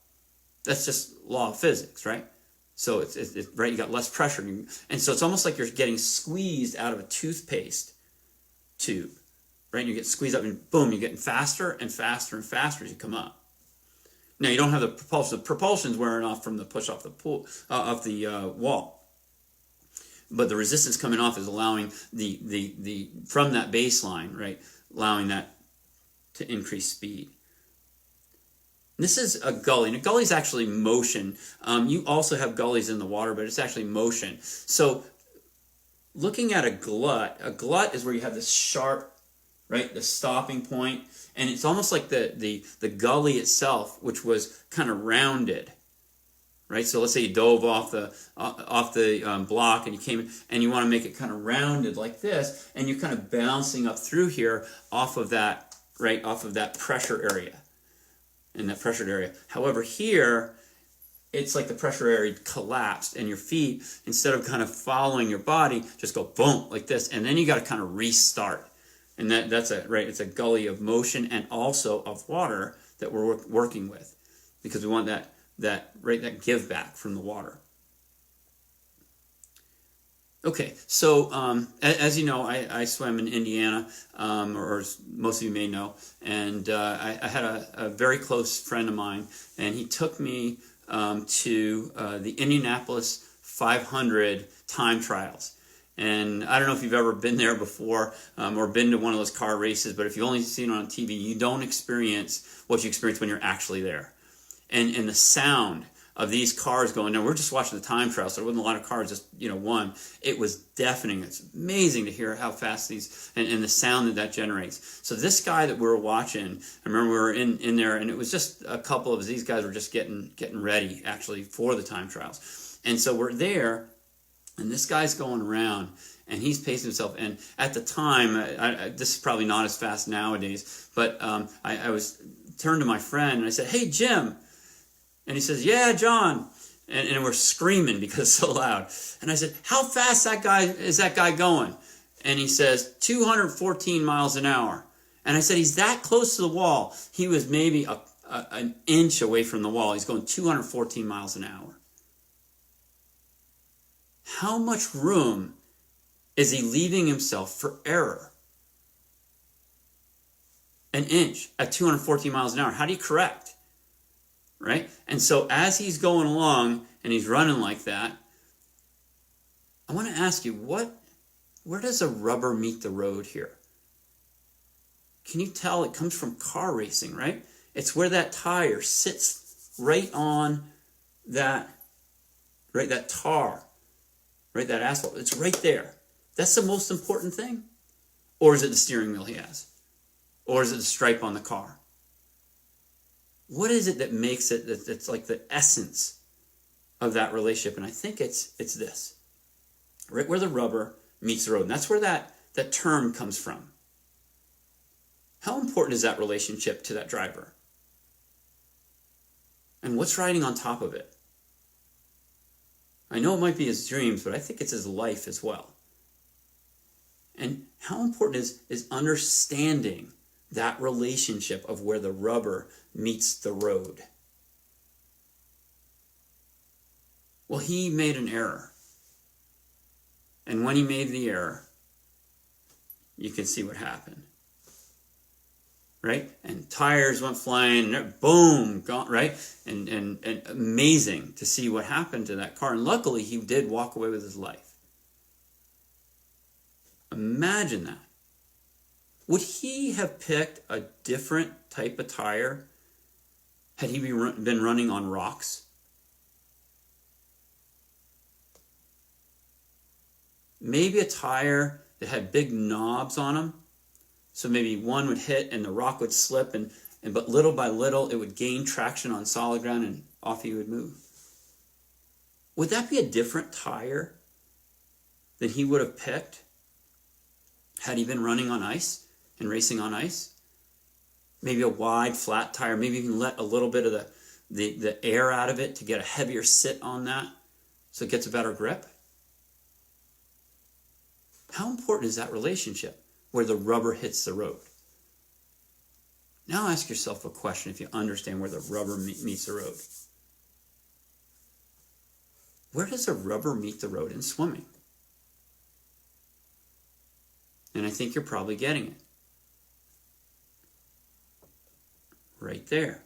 That's just law of physics, right? So it's right, you got less pressure. And so it's almost like you're getting squeezed out of a toothpaste tube, right? And you get squeezed up and boom, you're getting faster and faster and faster as you come up. Now, you don't have the propulsion. The propulsion's wearing off from the push off the pool, off the wall. But the resistance coming off is allowing the from that baseline, right? Allowing that to increase speed. This is a gully. And a gully is actually motion. You also have gullies in the water, but it's actually motion. So looking at a glut is where you have this sharp, right, the stopping point. And it's almost like the gully itself, which was kind of rounded, right? So let's say you dove off the block and you came in, and you want to make it kind of rounded like this, and you're kind of bouncing up through here off of that, right, off of that pressure area. In that pressured area. However, here, it's like the pressure area collapsed, and your feet, instead of kind of following your body, just go boom, like this, and then you got to kind of restart. And that's it's a gully of motion and also of water that we're working with, because we want that give back from the water. Okay, so as you know, I swam in Indiana, or as most of you may know, and I had a very close friend of mine, and he took me to the Indianapolis 500 time trials. And I don't know if you've ever been there before or been to one of those car races, but if you've only seen it on TV, you don't experience what you experience when you're actually there. And the sound of these cars going down. We're just watching the time trial, so there wasn't a lot of cars, just one. It was deafening. It's amazing to hear how fast these and the sound that generates. So this guy that we were watching, I remember we were in there, and it was just a couple of these guys were just getting ready actually for the time trials. And so we're there, and this guy's going around, and he's pacing himself. And at the time, this is probably not as fast nowadays, but I was turned to my friend and I said, "Hey, Jim." And he says, "Yeah, John." And we're screaming because it's so loud. And I said, "How fast is that guy going?" And he says, 214 miles an hour. And I said, "He's that close to the wall." He was maybe an inch away from the wall. He's going 214 miles an hour. How much room Is he leaving himself for error? An inch at 214 miles an hour. How do you correct? Right? And so as he's going along and he's running like that, I want to ask you, where does the rubber meet the road here? Can you tell? It comes from car racing, right? It's where that tire sits right on that tar, right? That asphalt. It's right there. That's the most important thing. Or is it the steering wheel he has? Or is it the stripe on the car? What is it that makes it that's like the essence of that relationship? And I think it's this. Right where the rubber meets the road. And that's where that term comes from. How important is that relationship to that driver? And what's riding on top of it? I know it might be his dreams, but I think it's his life as well. And how important is understanding that relationship of where the rubber meets the road? Well, he made an error. And when he made the error, you can see what happened. Right? And tires went flying, and boom, gone, right? And amazing to see what happened to that car. And luckily, he did walk away with his life. Imagine that. Would he have picked a different type of tire had he been running on rocks? Maybe a tire that had big knobs on them. So maybe one would hit and the rock would slip, but little by little it would gain traction on solid ground and off he would move. Would that be a different tire than he would have picked had he been running on ice and racing on ice? Maybe a wide, flat tire, maybe even let a little bit of the air out of it to get a heavier sit on that so it gets a better grip. How important is that relationship where the rubber hits the road? Now ask yourself a question if you understand where the rubber meets the road. Where does the rubber meet the road in swimming? And I think you're probably getting it. Right there.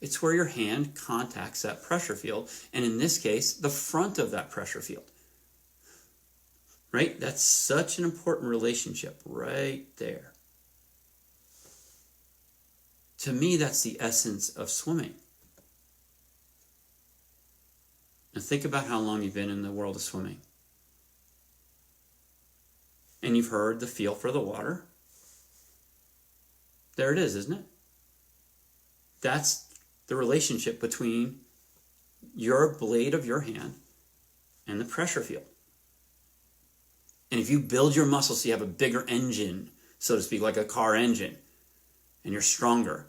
It's where your hand contacts that pressure field, and in this case, the front of that pressure field. Right? That's such an important relationship right there. To me, that's the essence of swimming. Now think about how long you've been in the world of swimming. And you've heard the feel for the water. There it is, isn't it? That's the relationship between your blade of your hand and the pressure field. And if you build your muscles so you have a bigger engine, so to speak, like a car engine, and you're stronger,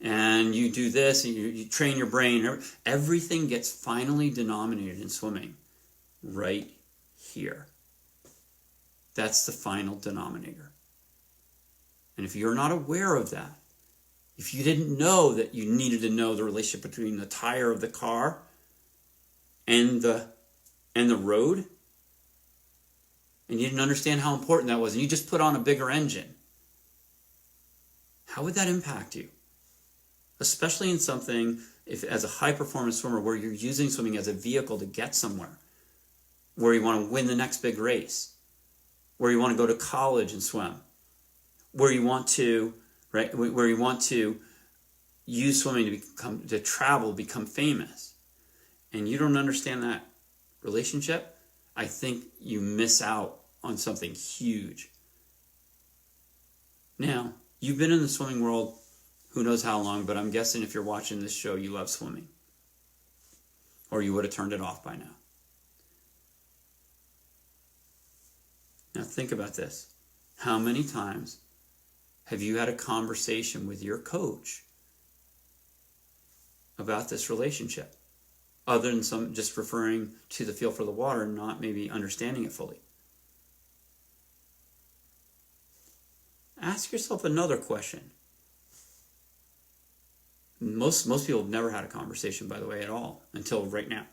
and you do this, and you train your brain, everything gets finally denominated in swimming right here. That's the final denominator. And if you're not aware of that, if you didn't know that you needed to know the relationship between the tire of the car and the road, and you didn't understand how important that was, and you just put on a bigger engine, how would that impact you? Especially in something, if as a high-performance swimmer, where you're using swimming as a vehicle to get somewhere, where you want to win the next big race, where you want to go to college and swim, where you want to, right, where you want to use swimming to travel, become famous, and you don't understand that relationship, I think you miss out on something huge. Now, you've been in the swimming world who knows how long, but I'm guessing if you're watching this show, you love swimming. Or you would have turned it off by now. Now think about this. How many times have you had a conversation with your coach about this relationship? Other than some just referring to the feel for the water and not maybe understanding it fully. Ask yourself another question. Most people have never had a conversation, by the way, at all, until right now.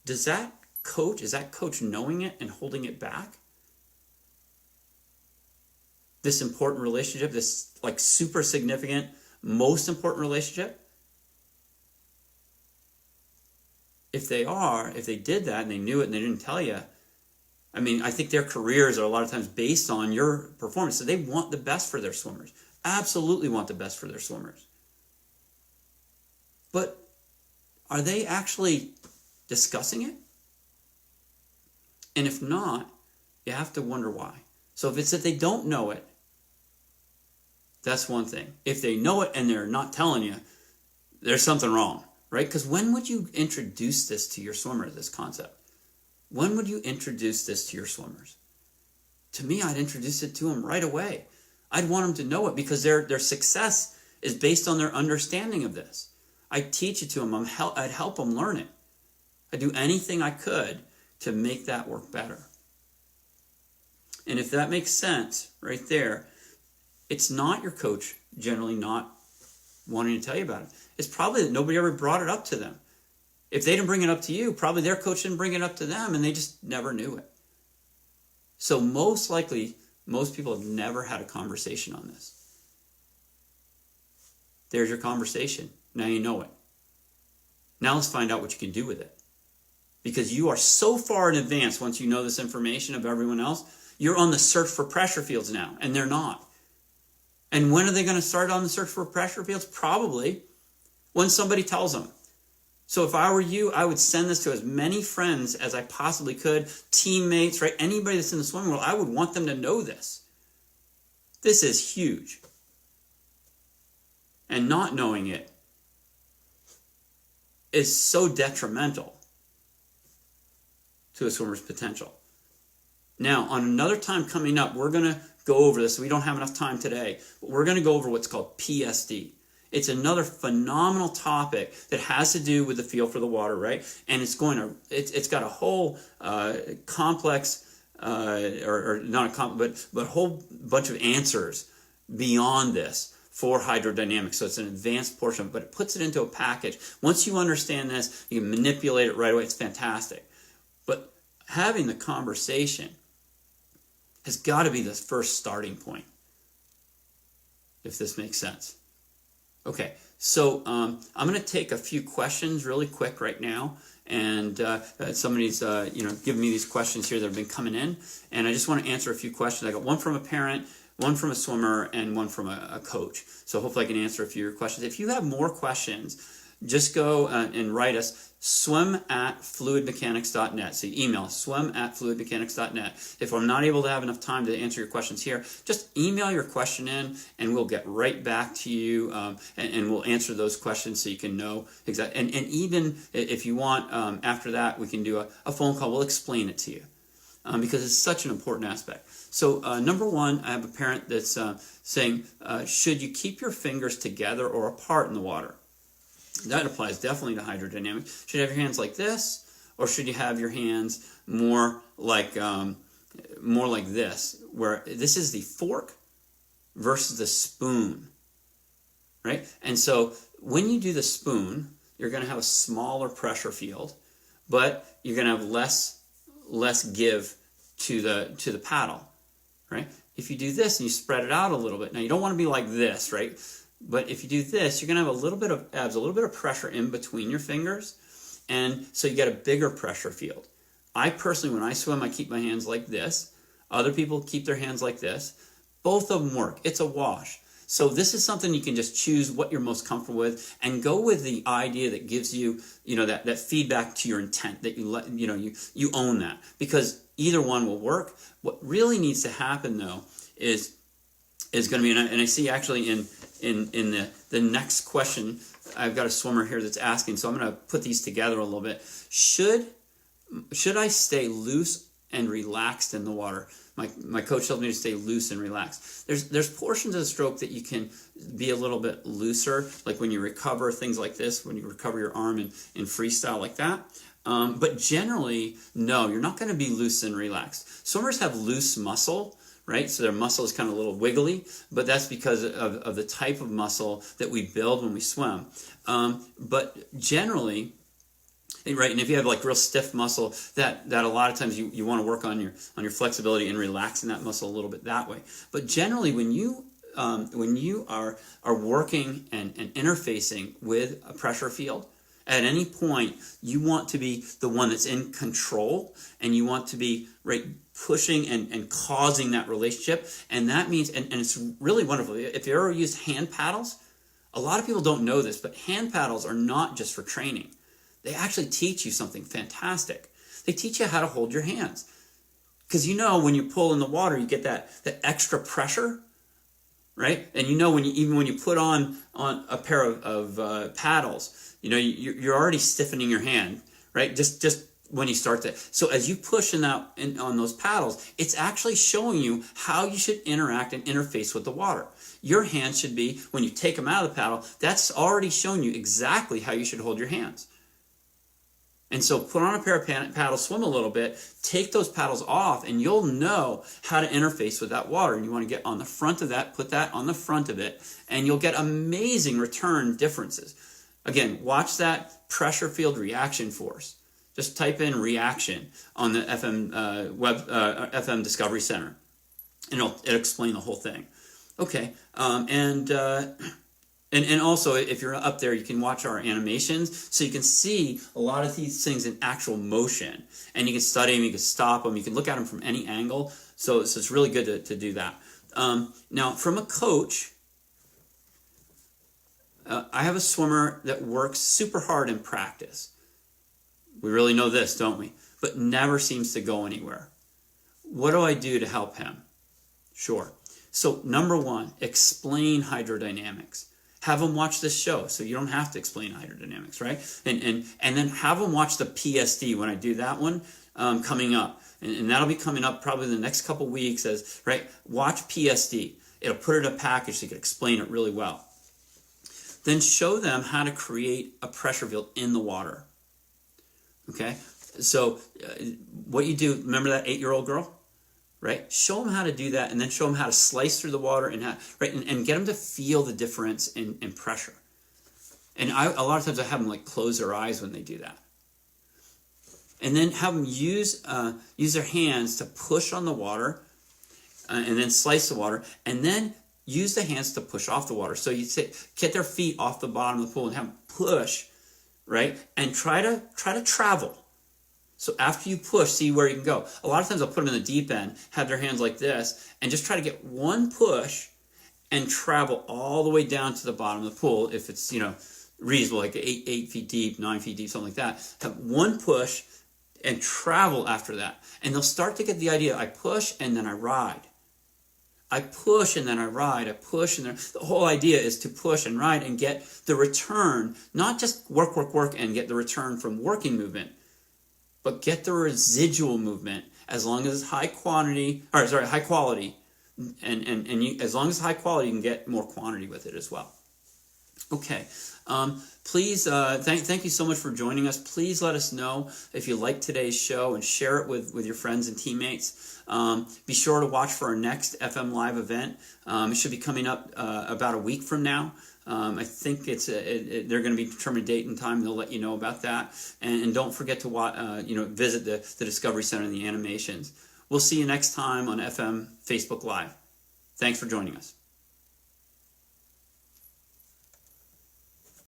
Does that coach, is that coach knowing it and holding it back? This important relationship, this like super significant, most important relationship? If they did that and they knew it and they didn't tell you, I mean, I think their careers are a lot of times based on your performance. So they want the best for their swimmers. Absolutely want the best for their swimmers. But are they actually discussing it? And if not, you have to wonder why. So if it's that they don't know it, that's one thing. If they know it and they're not telling you, there's something wrong, right? Because when would you introduce this to your swimmer, this concept? When would you introduce this to your swimmers? To me, I'd introduce it to them right away. I'd want them to know it because their success is based on their understanding of this. I'd teach it to them. I'd help them learn it. I'd do anything I could to make that work better. And if that makes sense right there, it's not your coach generally not wanting to tell you about it. It's probably that nobody ever brought it up to them. If they didn't bring it up to you, probably their coach didn't bring it up to them and they just never knew it. So most likely, most people have never had a conversation on this. There's your conversation. Now you know it. Now let's find out what you can do with it. Because you are so far in advance once you know this information of everyone else, you're on the search for pressure fields now, and they're not. And when are they going to start on the search for pressure fields? Probably when somebody tells them. So if I were you, I would send this to as many friends as I possibly could, teammates, right? Anybody that's in the swimming world, I would want them to know this. This is huge. And not knowing it is so detrimental to a swimmer's potential. Now, on another time coming up, we're going to go over this. We don't have enough time today, but we're going to go over what's called PSD. It's another phenomenal topic that has to do with the feel for the water, right? And it's got a whole complex, or not a complex, but a whole bunch of answers beyond this for hydrodynamics. So it's an advanced portion, but it puts it into a package. Once you understand this, you can manipulate it right away. It's fantastic. But having the conversation has got to be the first starting point, if this makes sense. Okay, so I'm going to take a few questions really quick right now, and somebody's giving me these questions here that have been coming in, and I just want to answer a few questions. I got one from a parent, one from a swimmer, and one from a coach. So hopefully I can answer a few of your questions. If you have more questions, just go and write us, swim@fluidmechanics.net. So you email swim@fluidmechanics.net. If I'm not able to have enough time to answer your questions here, just email your question in and we'll get right back to you and we'll answer those questions so you can know exactly. And even if you want, after that, we can do a phone call. We'll explain it to you because it's such an important aspect. So number one, I have a parent that's saying, should you keep your fingers together or apart in the water? That applies definitely to hydrodynamics. Should you have your hands like this, or should you have your hands more like this, where this is the fork versus the spoon, right? And so when you do the spoon, you're going to have a smaller pressure field, but you're going to have less give to the paddle, right? If you do this and you spread it out a little bit, now you don't want to be like this, right? But if you do this, you're going to have a little bit of pressure in between your fingers. And so you get a bigger pressure field. I personally, when I swim, I keep my hands like this. Other people keep their hands like this. Both of them work. It's a wash. So this is something you can just choose what you're most comfortable with and go with the idea that gives you, that feedback to your intent, that you own that. Because either one will work. What really needs to happen, though, is going to be, and I see actually in the next question, I've got a swimmer here that's asking, so I'm going to put these together a little bit. Should I stay loose and relaxed in the water? My coach tells me to stay loose and relaxed. There's portions of the stroke that you can be a little bit looser, like when you recover, things like this, when you recover your arm in freestyle like that. But generally, no, you're not going to be loose and relaxed. Swimmers have loose muscle, right? So their muscle is kind of a little wiggly, but that's because of the type of muscle that we build when we swim. But generally, right? And if you have like real stiff muscle, that a lot of times you want to work on your flexibility and relaxing that muscle a little bit that way. But generally, when you are working and interfacing with a pressure field, at any point, you want to be the one that's in control, and you want to be right pushing and causing that relationship. And that means, and it's really wonderful. If you ever use hand paddles, a lot of people don't know this, but hand paddles are not just for training. They actually teach you something fantastic. They teach you how to hold your hands. Because when you pull in the water, you get that extra pressure, right? And even when you put on a pair of paddles, you're already stiffening your hand, right? Just when you start that. So as you push on those paddles, it's actually showing you how you should interact and interface with the water. Your hands should be, when you take them out of the paddle, that's already showing you exactly how you should hold your hands. And so put on a pair of paddles, swim a little bit, take those paddles off, and you'll know how to interface with that water. And you want to get on the front of that, put that on the front of it, and you'll get amazing return differences. Again, watch that pressure field reaction force. Just type in reaction on the FM Discovery Center, and it'll explain the whole thing. Okay, and also, if you're up there, you can watch our animations, so you can see a lot of these things in actual motion, and you can study them, you can stop them, you can look at them from any angle. So it's really good to do that. Now, from a coach, I have a swimmer that works super hard in practice. We really know this, don't we? But never seems to go anywhere. What do I do to help him? Sure. So number one, explain hydrodynamics. Have them watch this show, so you don't have to explain hydrodynamics, right? And then have them watch the PSD when I do that one coming up. And that'll be coming up probably in the next couple weeks watch PSD. It'll put it in a package so you can explain it really well. Then show them how to create a pressure field in the water. Okay? So what you do, remember that 8-year-old girl? Right? Show them how to do that, and then show them how to slice through the water and get them to feel the difference in pressure. And a lot of times I have them close their eyes when they do that. And then have them use their hands to push on the water, and then slice the water, and then use the hands to push off the water. So you get their feet off the bottom of the pool and have them push, right? And try to travel. So after you push, see where you can go. A lot of times I'll put them in the deep end, have their hands like this, and just try to get one push and travel all the way down to the bottom of the pool. If it's, reasonable, like 8 feet deep, 9 feet deep, something like that. Have one push and travel after that. And they'll start to get the idea, I push and then I ride. I push and then I ride. I push and then... The whole idea is to push and ride and get the return, not just work and get the return from working movement, but get the residual movement as long as it's high quality. And as long as it's high quality, you can get more quantity with it as well. Okay. Please, thank you so much for joining us. Please let us know if you like today's show and share it with your friends and teammates. Be sure to watch for our next FM Live event. It should be coming up about a week from now. I think they're going to be determined date and time. They'll let you know about that. And don't forget to visit the Discovery Center and the animations. We'll see you next time on FM Facebook Live. Thanks for joining us.